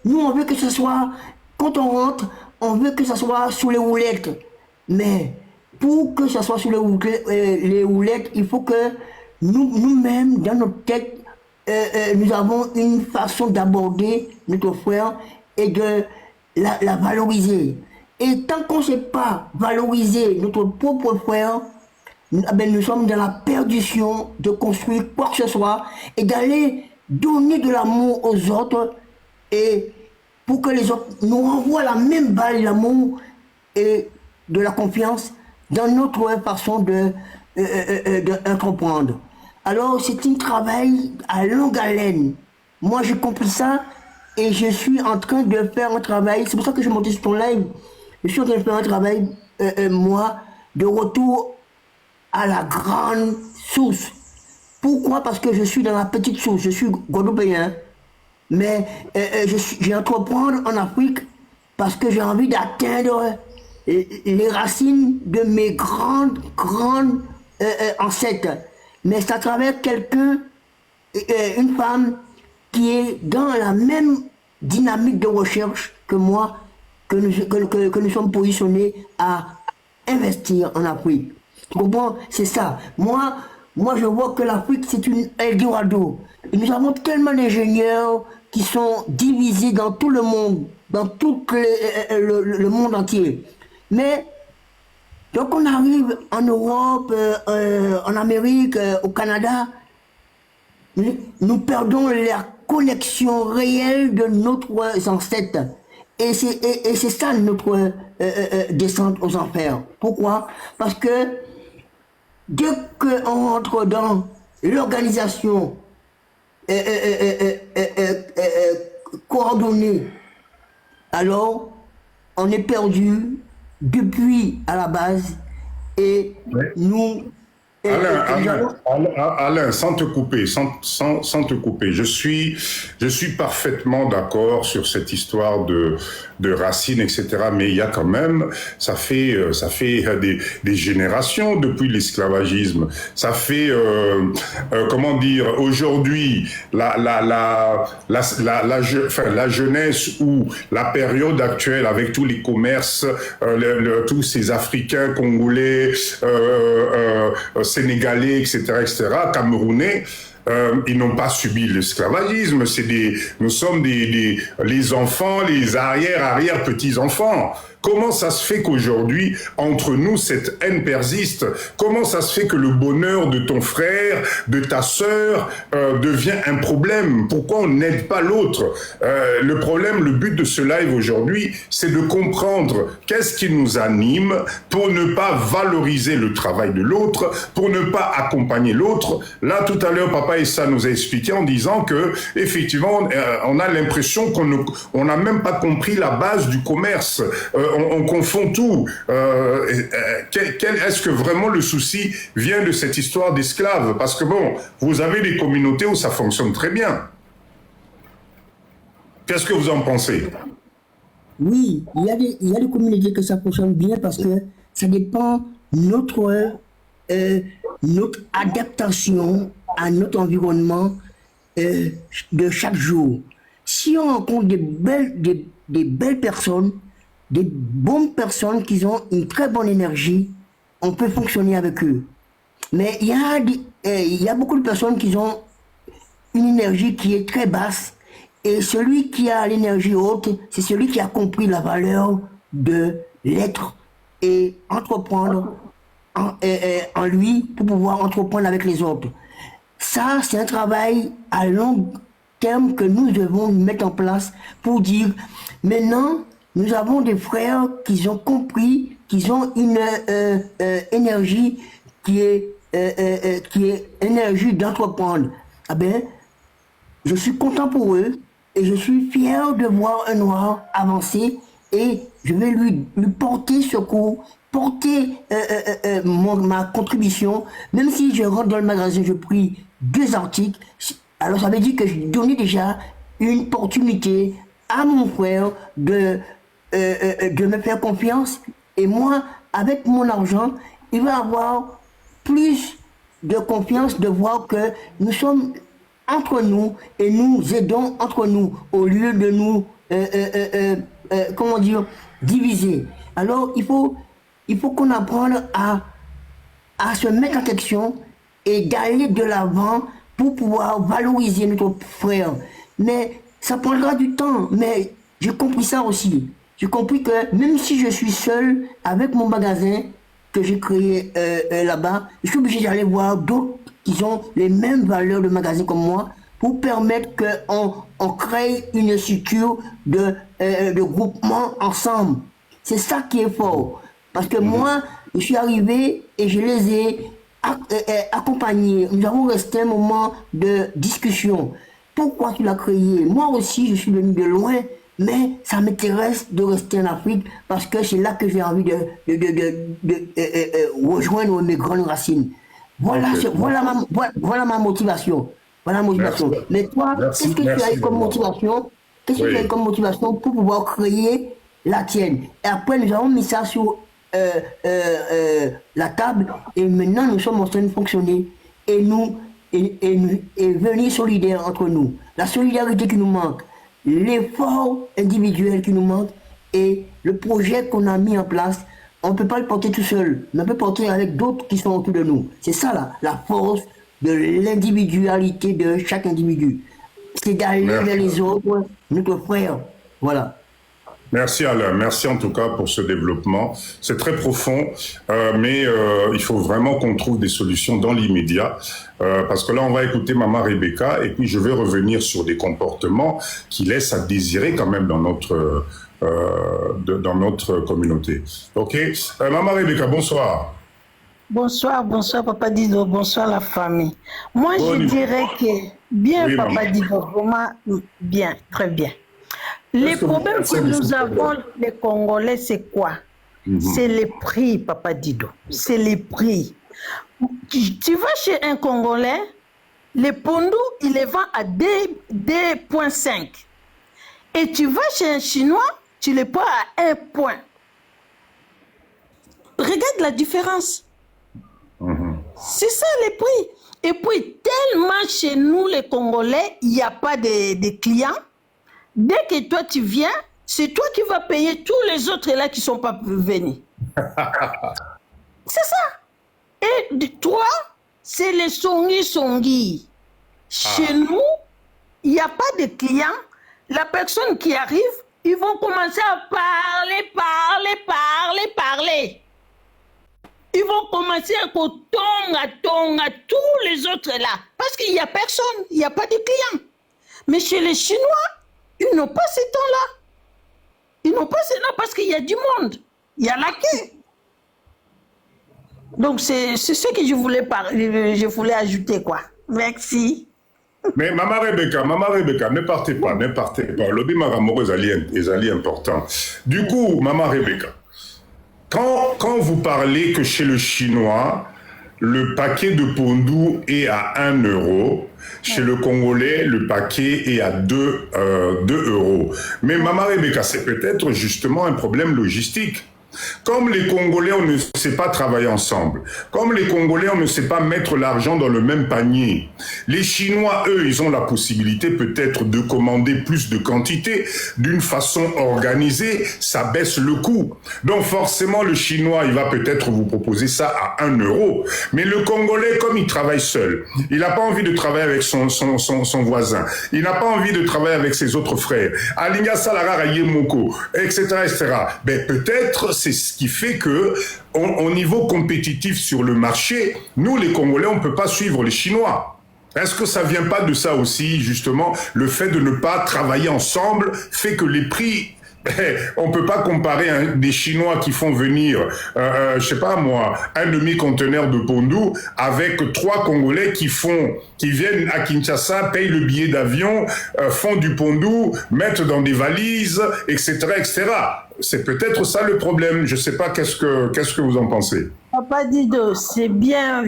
Nous, on veut que ce soit, quand on rentre, on veut que ce soit sous les roulettes. Mais pour que ce soit sous les roulettes, il faut que nous-mêmes, dans notre tête, nous avons une façon d'aborder notre frère et de la valoriser. Et tant qu'on ne sait pas valoriser notre propre frère, nous sommes dans la perdition de construire quoi que ce soit et d'aller donner de l'amour aux autres et pour que les autres nous renvoient la même balle d'amour et de la confiance dans notre façon d'entreprendre. Alors c'est un travail à longue haleine. Moi j'ai compris ça et je suis en train de faire un travail, c'est pour ça que je monte sur ton live, je suis en train de faire un travail, moi, de retour à la grande source. Pourquoi? Parce que je suis dans la petite source, je suis guadeloupéen, mais j'ai entreprendre en Afrique parce que j'ai envie d'atteindre les racines de mes grandes ancêtres. Mais c'est à travers quelqu'un, une femme qui est dans la même dynamique de recherche que moi, que nous sommes positionnés à investir en Afrique. Tu comprends? C'est ça. Moi, je vois que l'Afrique, c'est une Eldorado. Et nous avons tellement d'ingénieurs qui sont divisés dans tout le monde, dans tout le monde entier. Mais, donc on arrive en Europe, en Amérique, au Canada, nous perdons la connexion réelle de nos ancêtres. Et c'est ça notre descente aux enfers. Pourquoi? Parce que dès qu'on rentre dans l'organisation coordonnée, alors on est perdu depuis à la base et Ouais. nous... Alain, sans te couper, sans te couper, je suis parfaitement d'accord sur cette histoire de racines, etc. Mais il y a quand même, ça fait des générations depuis l'esclavagisme. Ça fait, comment dire, aujourd'hui, la jeunesse ou la période actuelle avec tous les commerces, tous ces Africains, Congolais, Sénégalais, etc., Camerounais, ils n'ont pas subi l'esclavagisme. Nous sommes les enfants, les arrière-petits-enfants. Comment ça se fait qu'aujourd'hui, entre nous, cette haine persiste? Comment ça se fait que le bonheur de ton frère, de ta sœur, devient un problème? Pourquoi on n'aide pas l'autre? Le problème, le but de ce live aujourd'hui, c'est de comprendre qu'est-ce qui nous anime pour ne pas valoriser le travail de l'autre, pour ne pas accompagner l'autre. Là, tout à l'heure, Papa Issa nous a expliqué en disant que, effectivement, on a l'impression qu'on n'a même pas compris la base du commerce. On confond tout. Est-ce que vraiment le souci vient de cette histoire d'esclaves? Parce que bon, vous avez des communautés où ça fonctionne très bien. Qu'est-ce que vous en pensez? Oui, il y a des communautés que ça fonctionne bien parce que ça dépend notre adaptation à notre environnement de chaque jour. Si on rencontre des belles personnes, des bonnes personnes qui ont une très bonne énergie, on peut fonctionner avec eux. Mais il y a beaucoup de personnes qui ont une énergie qui est très basse. Et celui qui a l'énergie haute, c'est celui qui a compris la valeur de l'être et entreprendre en lui pour pouvoir entreprendre avec les autres. Ça, c'est un travail à long terme que nous devons mettre en place pour dire, maintenant, nous avons des frères qui ont compris, qui ont une énergie qui est énergie d'entreprendre. Ah ben, je suis content pour eux et je suis fier de voir un noir avancer et je vais lui porter secours, porter ma contribution. Même si je rentre dans le magasin, je prie 2 articles, alors ça veut dire que je donnais déjà une opportunité à mon frère de me faire confiance. Et moi, avec mon argent, il va avoir plus de confiance de voir que nous sommes entre nous et nous aidons entre nous au lieu de nous, comment dire, diviser. Alors, il faut qu'on apprenne à se mettre en question et d'aller de l'avant pour pouvoir valoriser notre frère. Mais ça prendra du temps, mais j'ai compris ça aussi. J'ai compris que même si je suis seul avec mon magasin que j'ai créé là-bas, je suis obligé d'aller voir d'autres qui ont les mêmes valeurs de magasin comme moi pour permettre qu'on crée une structure de groupement ensemble. C'est ça qui est fort. Parce que moi, je suis arrivé et je les ai accompagnés. Nous avons resté un moment de discussion. Pourquoi tu l'as créé? Moi aussi, je suis venu de loin mais ça m'intéresse de rester en Afrique parce que c'est là que j'ai envie de rejoindre mes grandes racines. Voilà, voilà ma motivation. Voilà ma motivation. Merci. Mais toi, Merci, qu'est-ce que tu as eu comme d'abord. motivation? Qu'est-ce que tu as Oui. eu comme motivation pour pouvoir créer la tienne? Et après, nous avons mis ça sur la table et maintenant nous sommes en train de fonctionner et venir solidaires entre nous. La solidarité qui nous manque, l'effort individuel qui nous manque et le projet qu'on a mis en place, on ne peut pas le porter tout seul, mais on peut le porter avec d'autres qui sont autour de nous. C'est ça la force de l'individualité de chaque individu. C'est d'aller vers les autres, notre frère. Voilà. Merci Alain, merci en tout cas pour ce développement. C'est très profond, mais il faut vraiment qu'on trouve des solutions dans l'immédiat, parce que là on va écouter Maman Rebecca et puis je vais revenir sur des comportements qui laissent à désirer quand même dans notre communauté. Ok, Maman Rebecca, bonsoir. Bonsoir, bonsoir Papa Dido, bonsoir la famille. Moi je dirais que bien Oui, Papa maman. Dido, vraiment bien, très bien. Les problèmes que nous avons, les Congolais, c'est quoi? C'est les prix, Papa Dido. C'est les prix. Tu vas chez un Congolais, les pondous, il les vend à 2,5. Et tu vas chez un Chinois, tu les prends à 1 point. Regarde la différence. C'est ça les prix. Et puis, tellement chez nous, les Congolais, il n'y a pas de clients. Dès que toi tu viens, c'est toi qui vas payer tous les autres là qui ne sont pas venus. C'est ça. Et toi, c'est les songi. Chez nous, il n'y a pas de clients. La personne qui arrive, ils vont commencer à parler. Ils vont commencer à tonga tous les autres là. Parce qu'il n'y a personne, il n'y a pas de clients. Mais chez les Chinois, ils n'ont pas ce temps-là. Ils n'ont pas ce temps parce qu'il y a du monde. Il y a la queue. Donc, c'est ce que je voulais ajouter, quoi. Merci. Mais Maman Rebecca, ne partez pas. Lobby Maramoro est important. Du coup, Maman Rebecca, quand vous parlez que chez le Chinois, le paquet de pondou est à 1 euro. Chez le Congolais, le paquet est à 2 euros. Mais Maman Rebecca, c'est peut-être justement un problème logistique. Comme les Congolais, on ne sait pas travailler ensemble. Comme les Congolais, on ne sait pas mettre l'argent dans le même panier. Les Chinois, eux, ils ont la possibilité peut-être de commander plus de quantité. D'une façon organisée, ça baisse le coût. Donc forcément, le Chinois, il va peut-être vous proposer ça à 1 euro. Mais le Congolais, comme il travaille seul, il n'a pas envie de travailler avec son voisin. Il n'a pas envie de travailler avec ses autres frères. Alinga Salara Yemoko, etc., etc. Ben, peut-être c'est ce qui fait que, au niveau compétitif sur le marché, nous, les Congolais, on ne peut pas suivre les Chinois. Est-ce que ça ne vient pas de ça aussi, justement, le fait de ne pas travailler ensemble fait que les prix... On ne peut pas comparer des Chinois qui font venir, je sais pas moi, un demi-conteneur de pondou avec 3 Congolais qui viennent à Kinshasa, payent le billet d'avion, font du pondou, mettent dans des valises, etc., etc. C'est peut-être ça le problème. Je ne sais pas, qu'est-ce que vous en pensez? Papa Dido, c'est bien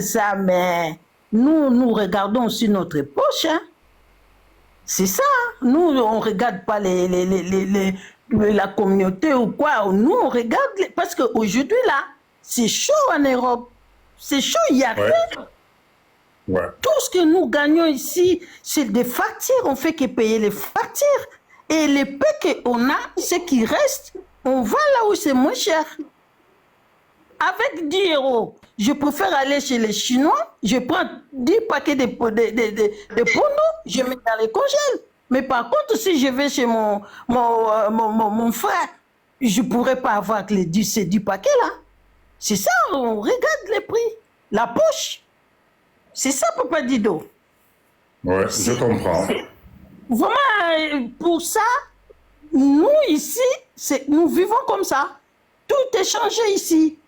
ça, mais nous regardons aussi notre poche, hein. C'est ça. Nous, on ne regarde pas la communauté ou quoi. Nous, on regarde... Parce qu'aujourd'hui, là, c'est chaud en Europe. C'est chaud, il y a rien. Ouais. Tout ce que nous gagnons ici, c'est des factures. On fait que payer les factures. Et les peu qu'on a, ce qui reste, on va là où c'est moins cher. Avec 10 euros, je préfère aller chez les Chinois, je prends 10 paquets de pondou, je mets dans les congèles. Mais par contre, si je vais chez mon frère, je ne pourrais pas avoir ces 10 paquets-là. C'est ça, on regarde les prix. La poche. C'est ça, Papa Dido. Ouais, je comprends. Vraiment, pour ça, nous ici, nous vivons comme ça. Tout est changé ici.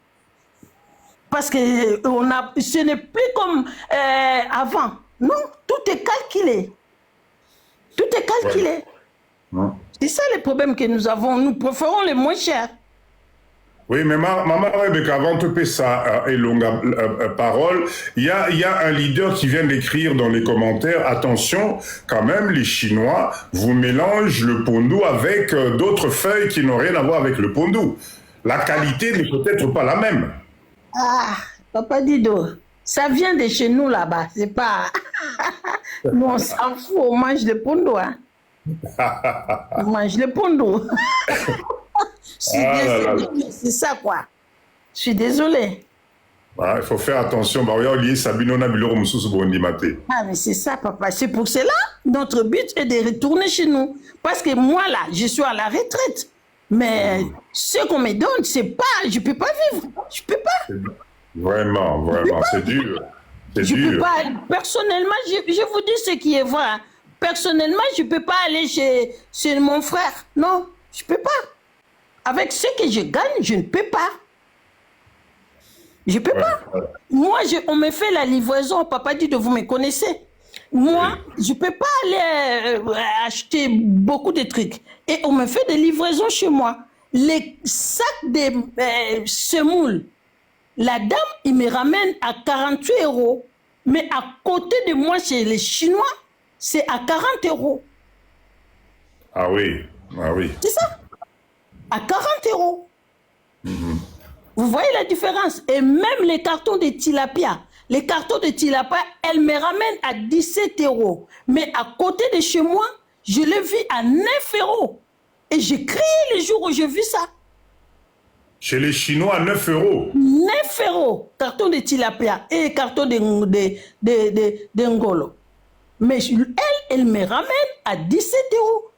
Parce que ce n'est plus comme avant. Non, tout est calculé. Tout est calculé. Ouais. C'est ça le problème que nous avons. Nous préférons les moins chers. Oui, mais Maman Rebecca, avant de te payer ça et longue parole, il y a un leader qui vient d'écrire dans les commentaires, attention, quand même, les Chinois vous mélangent le pondou avec d'autres feuilles qui n'ont rien à voir avec le pondou. La qualité n'est peut-être pas la même. Ah, Papa Dido, ça vient de chez nous là-bas. C'est pas... Nous, on s'en fout, on mange le pondou. Hein. On mange le pondou. C'est ça, quoi. Je suis désolée. Ah, il faut faire attention. Ah, mais c'est ça, papa. C'est pour cela, notre but est de retourner chez nous. Parce que moi, là, je suis à la retraite. Mais ce qu'on me donne, c'est pas... Je peux pas vivre. Je peux pas. Vraiment, c'est dur. C'est je dur. Peux pas... Personnellement, je vous dis ce qui est vrai. Personnellement, je peux pas aller chez mon frère. Non, je peux pas. Avec ce que je gagne, je ne peux pas. Je peux pas. Moi, on me fait la livraison. Papa dit de vous me connaissez. Moi, je peux pas aller acheter beaucoup de trucs. Et on me fait des livraisons chez moi. Les sacs de semoule, la dame, il me ramène à 48 €. Mais à côté de moi, chez les Chinois, c'est à 40 €. Ah oui. C'est ça. À 40 €. Vous voyez la différence? Et même les cartons de tilapia. Les cartons de tilapia, elles me ramènent à 17 €. Mais à côté de chez moi, je l'ai vu à 9 €. Et j'ai crié le jour où j'ai vu ça. Chez les Chinois, à 9 €. 9 €. Carton de tilapia et carton de ngolo. Mais elle me ramène à 17 €.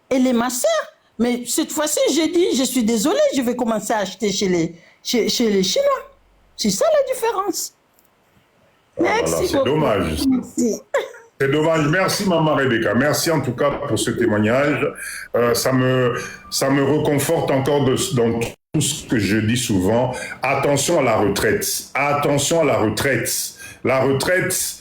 Elle est ma sœur. Mais cette fois-ci, j'ai dit, je suis désolée, je vais commencer à acheter chez les Chinois. C'est ça la différence. Merci. C'est dommage. Merci. C'est dommage. Merci, Maman Rebecca. Merci en tout cas pour ce témoignage. Ça me reconforte encore dans tout ce que je dis souvent. Attention à la retraite. Attention à la retraite. La retraite,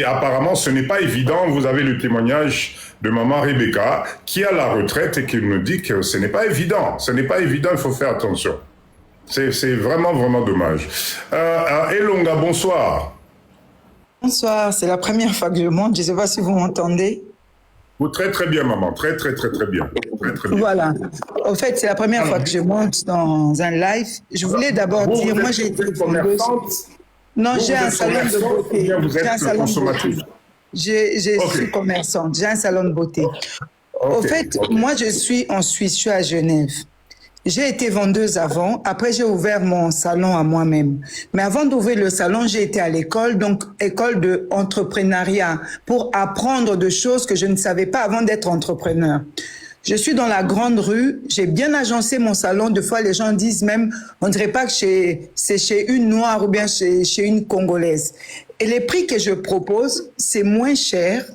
apparemment, ce n'est pas évident. Vous avez le témoignage de Maman Rebecca qui a la retraite et qui nous dit que ce n'est pas évident. Ce n'est pas évident, il faut faire attention. C'est vraiment dommage. Elonga, bonsoir. Bonsoir, c'est la première fois que je monte. Je ne sais pas si vous m'entendez. Très très bien, maman. Très bien. Très bien. Voilà. En fait, c'est la première fois que je monte dans un live. Je voulais d'abord dire, moi j'ai été commerçante. Non, j'ai un salon de beauté. Vous êtes consommatrice. Je suis commerçante. J'ai un salon de beauté. Au fait, moi je suis en Suisse, je suis à Genève. J'ai été vendeuse avant. Après, j'ai ouvert mon salon à moi-même. Mais avant d'ouvrir le salon, j'ai été à l'école, donc école d'entrepreneuriat, pour apprendre de choses que je ne savais pas avant d'être entrepreneur. Je suis dans la grande rue. J'ai bien agencé mon salon. Des fois, les gens disent même, on dirait pas que c'est chez une Noire ou bien chez une Congolaise. Et les prix que je propose, c'est moins cher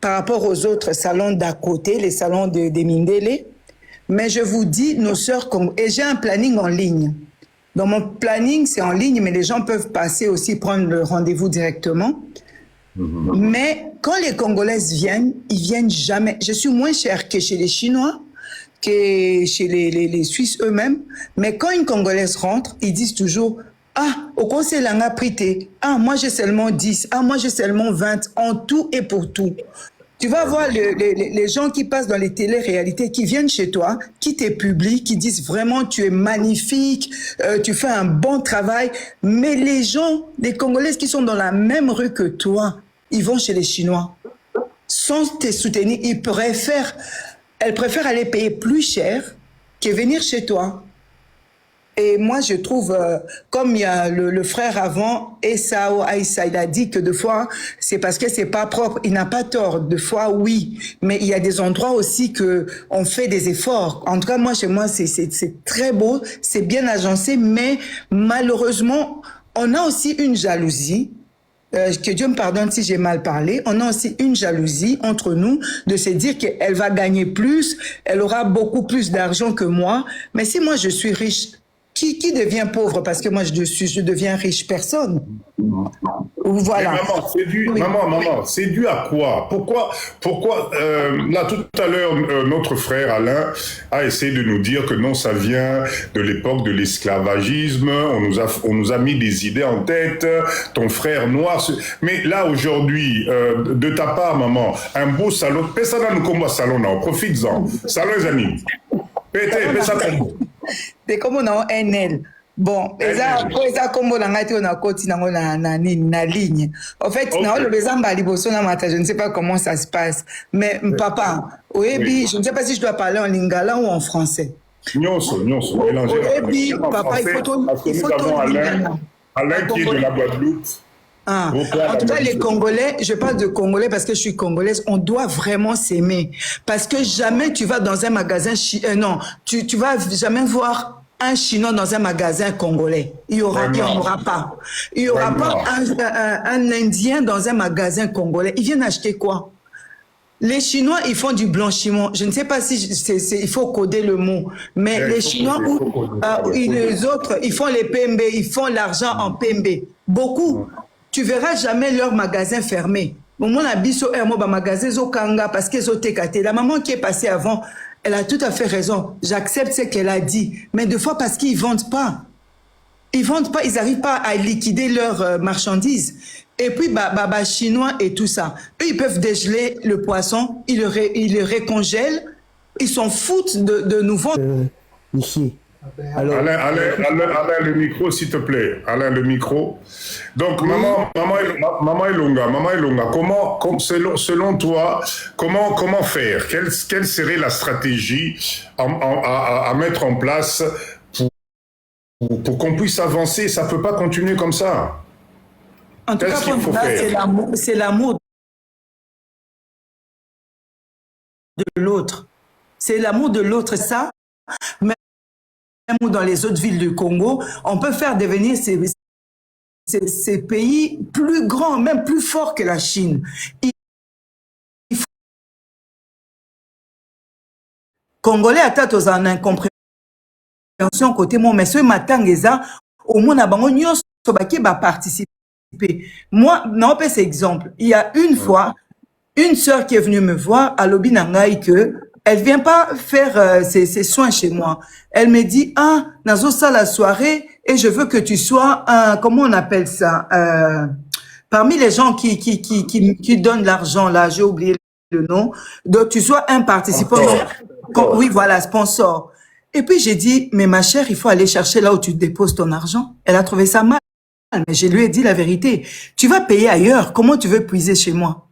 par rapport aux autres salons d'à côté, les salons des Mindélé. Mais je vous dis, nos sœurs, et j'ai un planning en ligne. Dans mon planning, c'est en ligne, mais les gens peuvent passer aussi, prendre le rendez-vous directement. Mais quand les Congolaises viennent, ils viennent jamais. Je suis moins chère que chez les Chinois, que chez les Suisses eux-mêmes. Mais quand une Congolaise rentre, ils disent toujours, ah, au conseil, on a prité. Ah, moi j'ai seulement 10. Ah, moi j'ai seulement 20. En tout et pour tout. Tu vas voir les gens qui passent dans les télé-réalités, qui viennent chez toi, qui te publient, qui disent vraiment tu es magnifique, tu fais un bon travail. Mais les gens, les Congolaises qui sont dans la même rue que toi, ils vont chez les Chinois. Sans te soutenir, elles préfèrent aller payer plus cher que venir chez toi. Et moi, je trouve, comme il y a le frère avant, Esao Aïssa, il a dit que des fois, c'est parce que c'est pas propre. Il n'a pas tort. Des fois, oui. Mais il y a des endroits aussi que on fait des efforts. En tout cas, moi, chez moi, c'est très beau, c'est bien agencé, mais malheureusement, on a aussi une jalousie. Que Dieu me pardonne si j'ai mal parlé, on a aussi une jalousie entre nous de se dire qu'elle va gagner plus, elle aura beaucoup plus d'argent que moi. Mais si moi, je suis riche, qui devient pauvre parce que moi je deviens riche? Personne. Voilà. Mais maman, c'est dû, Oui. maman, c'est dû à quoi? Pourquoi là, tout à l'heure, notre frère Alain a essayé de nous dire que non, ça vient de l'époque de l'esclavagisme, on nous a mis des idées en tête, ton frère noir. Mais là, aujourd'hui, de ta part, maman, un beau salon, pesa nous comme salon, profites-en. Salon, les amis. Pesa ton. C'est comme on a un NL. Bon, ça comme on a été on a continué na ligne. En fait, Okay. Je ne sais pas comment ça se passe. Mais papa, oui. Je ne sais pas si je dois parler en lingala ou en français. Nyonso, mélangez. Papa, il faut nous avons Alain qui est de la Guadeloupe. Ah. En tout cas, les Congolais, je parle de Congolais parce que je suis Congolaise, on doit vraiment s'aimer. Parce que jamais tu vas dans un magasin, tu vas jamais voir un Chinois dans un magasin congolais. Il n'y aura pas. Il n'y aura pas un Indien dans un magasin congolais. Ils viennent acheter quoi? Les Chinois, ils font du blanchiment. Je ne sais pas si il faut coder le mot, mais les Chinois, les autres, ils font les PMB, ils font l'argent en PMB. Beaucoup. Tu verras jamais leur magasin fermé. Mon abisso est un magasin Zokanga parce qu'ils ont técaté. La maman qui est passée avant, elle a tout à fait raison. J'accepte ce qu'elle a dit. Mais des fois, parce qu'ils ne vendent pas. Ils vendent pas, ils n'arrivent pas à liquider leurs marchandises. Et puis, Chinois et tout ça. Eux, ils peuvent dégeler le poisson, ils le récongèlent, ils s'en foutent de nous vendre. Ici. Alors, Alain, le micro, s'il te plaît. Alain, le micro. Donc, maman Elonga, selon toi, comment faire? Quelle serait la stratégie à mettre en place pour qu'on puisse avancer? Ça ne peut pas continuer comme ça. En tout cas, pour moi, c'est l'amour de l'autre. C'est l'amour de l'autre, ça. Même dans les autres villes du Congo, on peut faire devenir ces pays plus grands, même plus forts que la Chine. Congolais à tête aux en incompréhension côté mon mais ce matin au moins bango nyonso baki ba participer. Moi non pas cet exemple. Il y a une fois une sœur qui est venue me voir à Lobi Nangai que elle vient pas faire ses soins chez moi. Elle me dit nazo ça la soirée et je veux que tu sois comment on appelle ça parmi les gens qui donnent l'argent là, j'ai oublié le nom. Donc tu sois un participant. Oui, voilà, sponsor. Et puis j'ai dit, mais ma chère, il faut aller chercher là où tu déposes ton argent. Elle a trouvé ça mal, mais je lui ai dit la vérité. Tu vas payer ailleurs, comment tu veux puiser chez moi?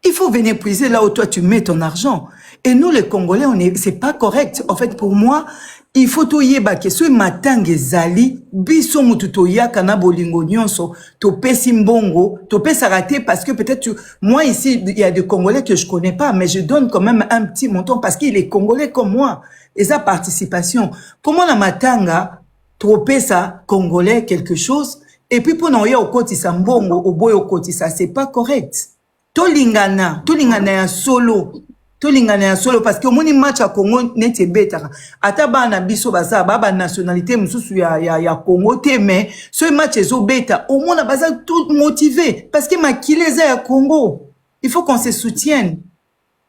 Il faut venir puiser là où toi tu mets ton argent. Et nous les Congolais, c'est pas correct. En fait, pour moi, il faut tout yebake. Ce matin, gezali, biso mututoya kana bolingo nyonso, to pesi mbongo, to pesa raté parce que peut-être moi ici, il y a des Congolais que je connais pas, mais je donne quand même un petit montant parce qu'il est Congolais comme moi. Et sa participation. Comment la matanga, trop pesa Congolais quelque chose, et puis pour nous, au côté sa mbongo, au boy au côté ça, c'est pas correct. Tolingana ya solo. Tolingana ya solo parce que moni match à Congo nete betara. Ata bana biso baza baba nationalité mususu ya Congo te mais ce match ezo beta au moins baza tout motivé parce que makileza ya Congo. Il faut qu'on se soutienne.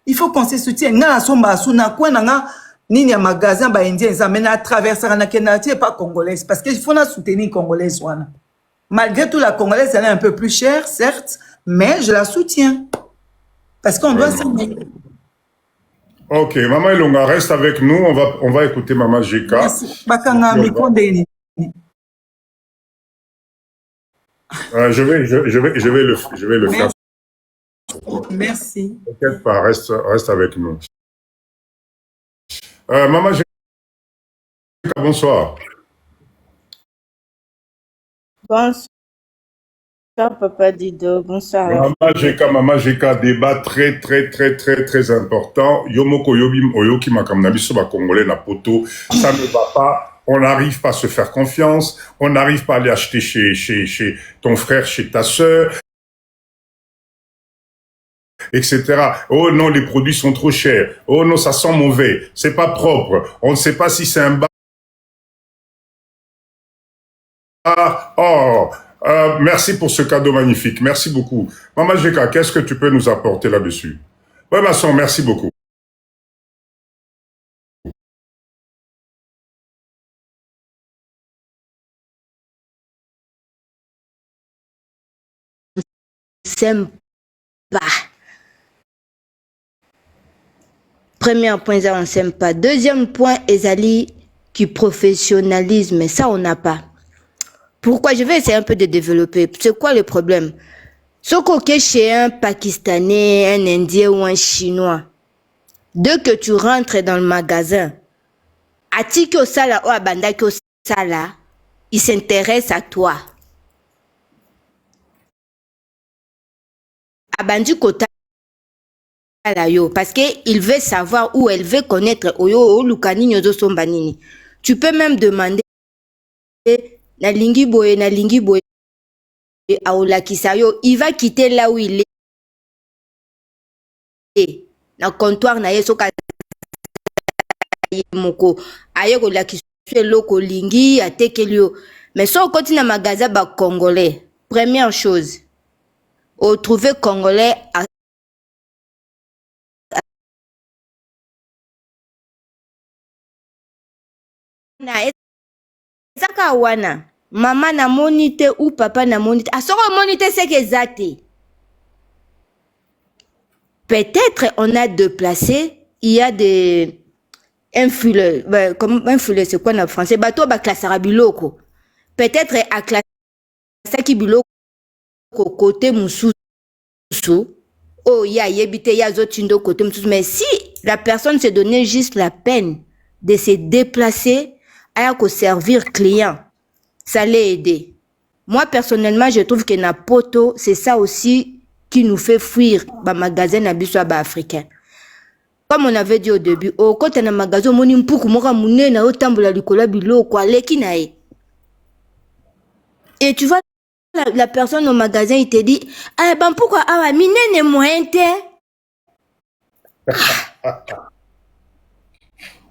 Il faut qu'on se soutienne. Nga somba asuna kwa nga nini ya magasin ba indien ça mena à traverser na kenati pas congolaise parce que il faut na soutenir congolaise wana. Malgré tout la congolaise elle est un peu plus chère certes mais je la soutiens parce qu'on doit s'aimer. Ok, Maman Elonga, reste avec nous. On va écouter Maman GK. Bakanga micro deni. Je vais le faire. Merci. T'inquiète pas, reste avec nous. Maman GK, bonsoir. Bonsoir, Papa Dido. Bonsoir. Maman GK, débat très important. Yomoko Yobim Oyoki Makamnabiso ba Congolais na poto. Ça ne va pas. On n'arrive pas à se faire confiance. On n'arrive pas à aller acheter chez ton frère, chez ta sœur, etc. Oh non, les produits sont trop chers. Oh non, ça sent mauvais. C'est pas propre. On ne sait pas si c'est un Merci pour ce cadeau magnifique. Merci beaucoup. Maman Jeka, qu'est-ce que tu peux nous apporter là-dessus? Oui, Masson, merci beaucoup. S'aime pas. Premier point, ça, on ne s'aime pas. Deuxième point, Ezali, qui professionnalisme, ça, on n'a pas. Pourquoi? Je vais essayer un peu de développer. C'est quoi le problème? Ce qu'on chez un Pakistanais, un Indien ou un Chinois, dès que tu rentres dans le magasin, Atiki Osala ou Abandaki Osala, il s'intéresse à toi. Abandi Kota parce qu'il veut savoir où elle veut connaître. Tu peux même demander na lingi boye. Il va quitter là où il est. Dans le comptoir, na yeso moko. Aye ko la kisue loko lingi atekelio. Mais si on continue à magasin ba congolais, première chose, on trouve congolais à Zaka wana maman na monité ou papa na monité a soko monité c'est que zate. Peut-être on a déplacé, il y a des influenceurs, comme influenceurs c'est quoi en français, bato ba classe biloko. Peut-être à classe qui biloko côté mususu. Oh ya yebite ya zotindo côté mususu, mais si la personne s'est donné juste la peine de se déplacer à servir client, ça l'a aidé. Moi, personnellement, je trouve que Napoto, c'est ça aussi qui nous fait fuir le magasin Nabiswaba africain. Comme on avait dit au début, au côté d'un magasin, on a pour moi mouné na otambola likola bilo quoi lekinae. Et tu vois la personne au magasin, il te dit ah ben pourquoi ah minene mointe.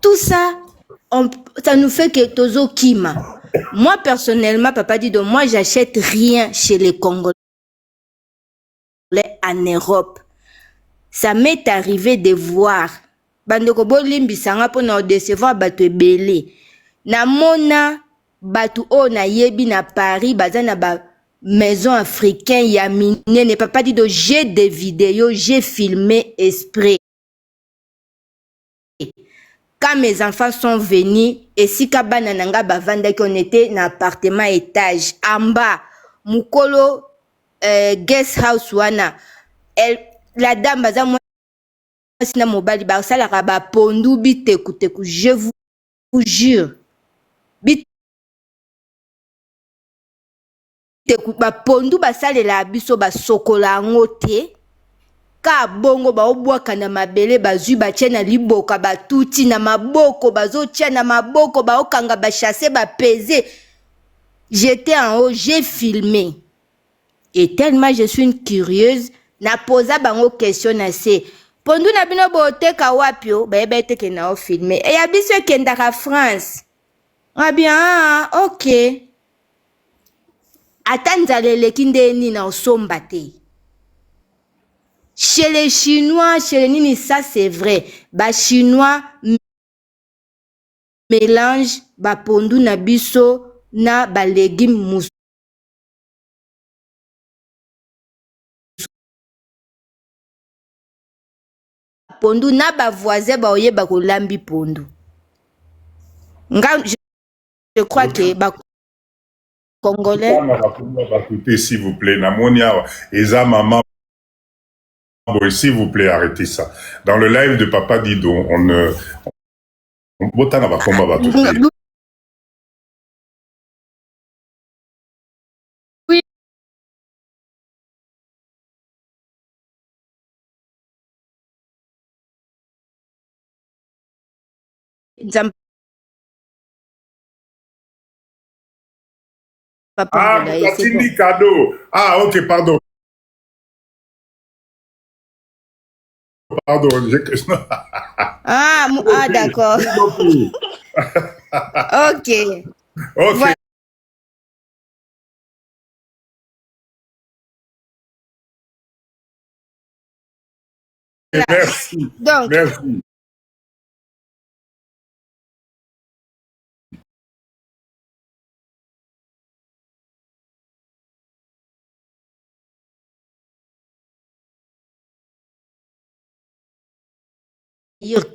Tout ça ça nous fait que Tozo Kima. Moi, personnellement, papa dit donc, moi, j'achète rien chez les Congolais en Europe. Ça m'est arrivé de voir. Bandoko bolimbi sanga po na décevoir batu belé. Na mona batu o na yebi na Paris, bazana ba maison africaine ya minene. Papa dit donc, j'ai des vidéos, j'ai filmé esprit. Quand mes enfants sont venus, et si kabana nanga bavanda qu'on était dans appartement étage, en bas, mukolo guest house wana, la dame baza moi sina mobali ba sala ba pondu biteku teku, je vous jure. Biteku ba pondu ba sala la biso ba sokola ngote. Ka bongo ba obwaka na mabele bazui ba tchena liboka ba tuti na maboko bazo tchena maboko ba okanga ba chasser ba peser. J'étais en haut, j'ai filmé. Et tellement je suis une curieuse, na posa bango question na se. Pondu na bino bote ka wapio, ba ebete ke na o filmer. Et ya biso kendaka France. Ah bien, OK. Atanzale lekinde ni na osomba te. Chez les Chinois, chez les Nini, ça c'est vrai. Ba Chinois mélange ba pondu na biso na ba légumes mous. Pondu na ba voisin ba oye ba kolambi pondu. Je crois que ba Congolais. S'il vous plaît, Namonia, Eza Maman. S'il vous plaît, arrêtez ça. Dans le live de Papa Dido, on Oui. Ah, Katindi cadeau. Ah, ok, pardon. Pardon. Ah, d'accord. Ok. Ok. merci. Donc, Merci.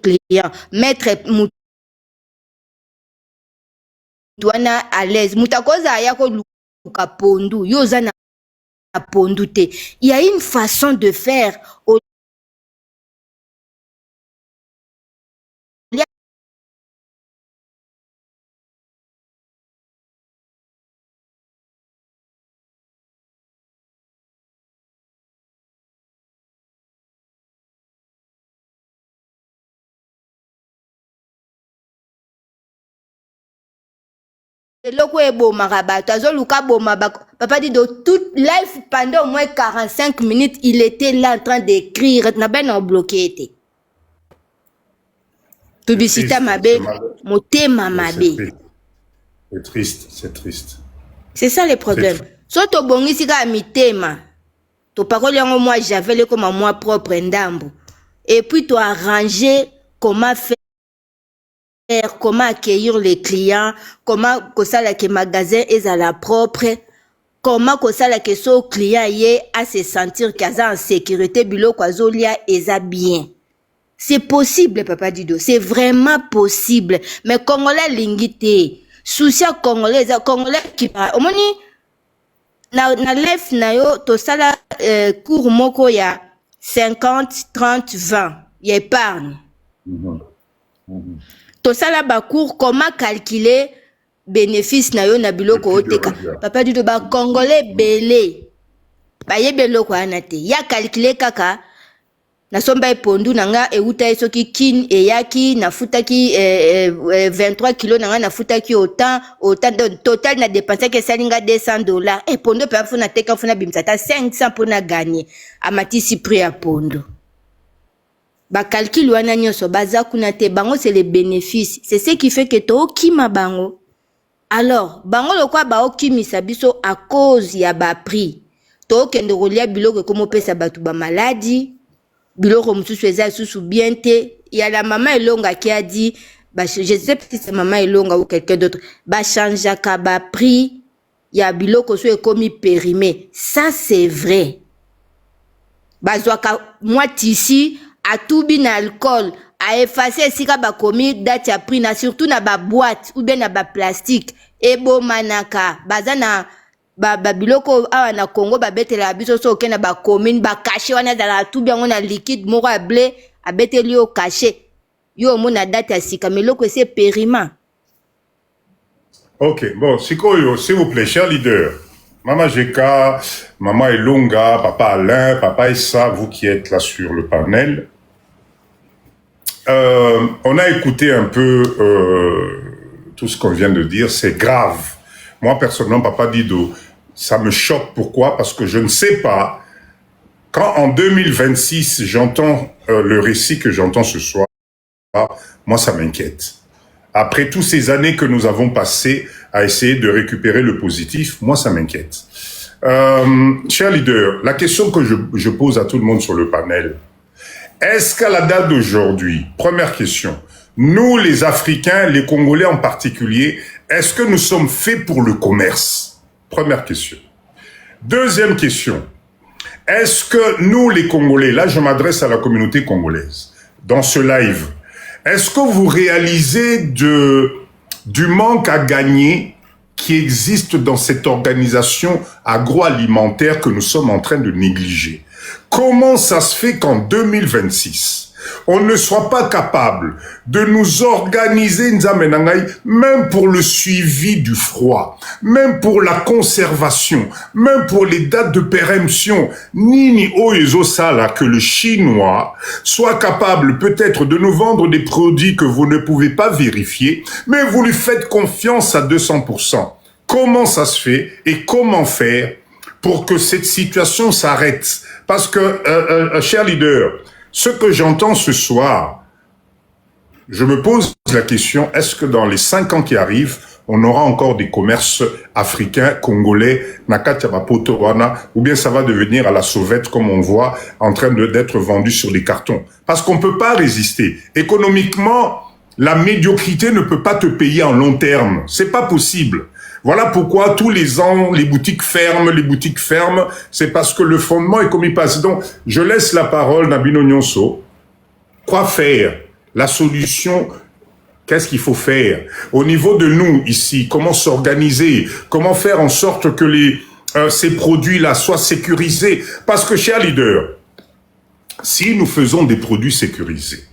client, mettre Mutwana à l'aise. Mutakoza yako luka pondu, yoza na pondu te. Il y a une façon de faire. Eloko ebomaka bato azoluka boma papa dit de toute life pendant au moins 45 minutes il était là en train d'écrire na ben on bloqué été publicité mabe motema mabe C'est triste, c'est triste. c'est ça le problème so to bongisi ka mitema to parole yango moi j'avais le comme moi propre ndambo et puis to arranger comment faire, comment accueillir les clients, comment que ça la que magasin est à la propre, comment que ça la que so client y à se sentir qu'aza en sécurité bilo kwazolia eza bien. C'est possible papa Dido, c'est vraiment possible. Mais congolais lingité, souci congolais qui omoni na lef na yo to sala cours moko ya 50 30 20 y épargne. To sala ba cours comment calculer bénéfice na yo na biloko oteka papa Dido ba congolais belé ba ye beloko anate ya calculer kaka na somba epondu nanga euta esoki kin eyaki na futaki 23 kilo nanga na futaki autant total na dépenser que salinga $200 et pondo pe afuna teka funa bimsata 500 pour na gagner amatisi prix à pondo. Ba calcul wana nyonso baza kuna te bango c'est les bénéfices, c'est ce qui fait que to okima bango. Alors bango lokwa ba okimisa biso à cause ya ba prix to kende rolia biloko komo pesa batu ba maladie biloko mususu eza susu bien te. Il y a la maman Elonga qui a dit bah, je sais pas si c'est maman Elonga ou quelqu'un d'autre ba chanja ka ba prix ya biloko so ekomi périmé, ça c'est vrai. Bazwaka moi ici a tout bin alcool a effacer sika ba komi date ya prix na surtout na ba boîte ou bien na ba plastique et bo manaka bazana ba biloko awa na Congo ba betela biso so okena ba commune ba caché wana dans tout bien on a liquide moko a blé a beteli o caché yo mona date ya sika meloko c'est périment. Ok, bon, Sikoyo, s'il vous plaît, cher leader, Maman Jeka, Maman Elonga, Papa Alain, Papa Issa, vous qui êtes là sur le panel, on a écouté un peu tout ce qu'on vient de dire, c'est grave. Moi, personnellement, Papa Dido, ça me choque. Pourquoi? Parce que je ne sais pas, quand en 2026, j'entends le récit que j'entends ce soir, moi, ça m'inquiète. Après toutes ces années que nous avons passées à essayer de récupérer le positif, moi, ça m'inquiète. Cher leader, la question que je pose à tout le monde sur le panel, est-ce qu'à la date d'aujourd'hui, première question, nous, les Africains, les Congolais en particulier, est-ce que nous sommes faits pour le commerce? Première question. Deuxième question, est-ce que nous, les Congolais, là, je m'adresse à la communauté congolaise, dans ce live, est-ce que vous réalisez du manque à gagner qui existe dans cette organisation agroalimentaire que nous sommes en train de négliger? Comment ça se fait qu'en 2026, on ne soit pas capable de nous organiser, même pour le suivi du froid, même pour la conservation, même pour les dates de péremption, ni Oezosala, que le Chinois soit capable peut-être de nous vendre des produits que vous ne pouvez pas vérifier, mais vous lui faites confiance à 200%. Comment ça se fait et comment faire pour que cette situation s'arrête? Parce que, cher leader, ce que j'entends ce soir, je me pose la question, est-ce que dans les 5 ans qui arrivent, on aura encore des commerces africains, congolais, ou bien ça va devenir à la sauvette, comme on voit, en train d'être vendu sur des cartons. Parce qu'on ne peut pas résister. Économiquement, la médiocrité ne peut pas te payer en long terme. C'est pas possible. Voilà pourquoi tous les ans, les boutiques ferment, c'est parce que le fondement est comme il passe. Donc, je laisse la parole Nabino Nyonso. Quoi faire? La solution, qu'est-ce qu'il faut faire? Au niveau de nous, ici, comment s'organiser? Comment faire en sorte que ces produits-là soient sécurisés? Parce que, cher leader, si nous faisons des produits sécurisés,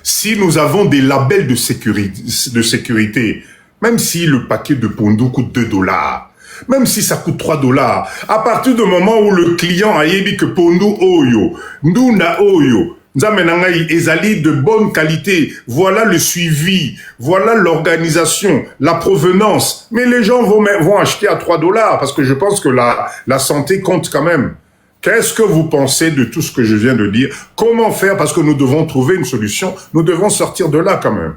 si nous avons des labels de sécurité, même si le paquet de Pondu coûte $2, même si ça coûte $3, à partir du moment où le client a dit que Pondu Oyo, Nduna Oyo, Nzamenangai ezali de bonne qualité, voilà le suivi, voilà l'organisation, la provenance. Mais les gens vont acheter à $3 parce que je pense que la santé compte quand même. Qu'est-ce que vous pensez de tout ce que je viens de dire? Comment faire? Parce que nous devons trouver une solution. Nous devons sortir de là quand même.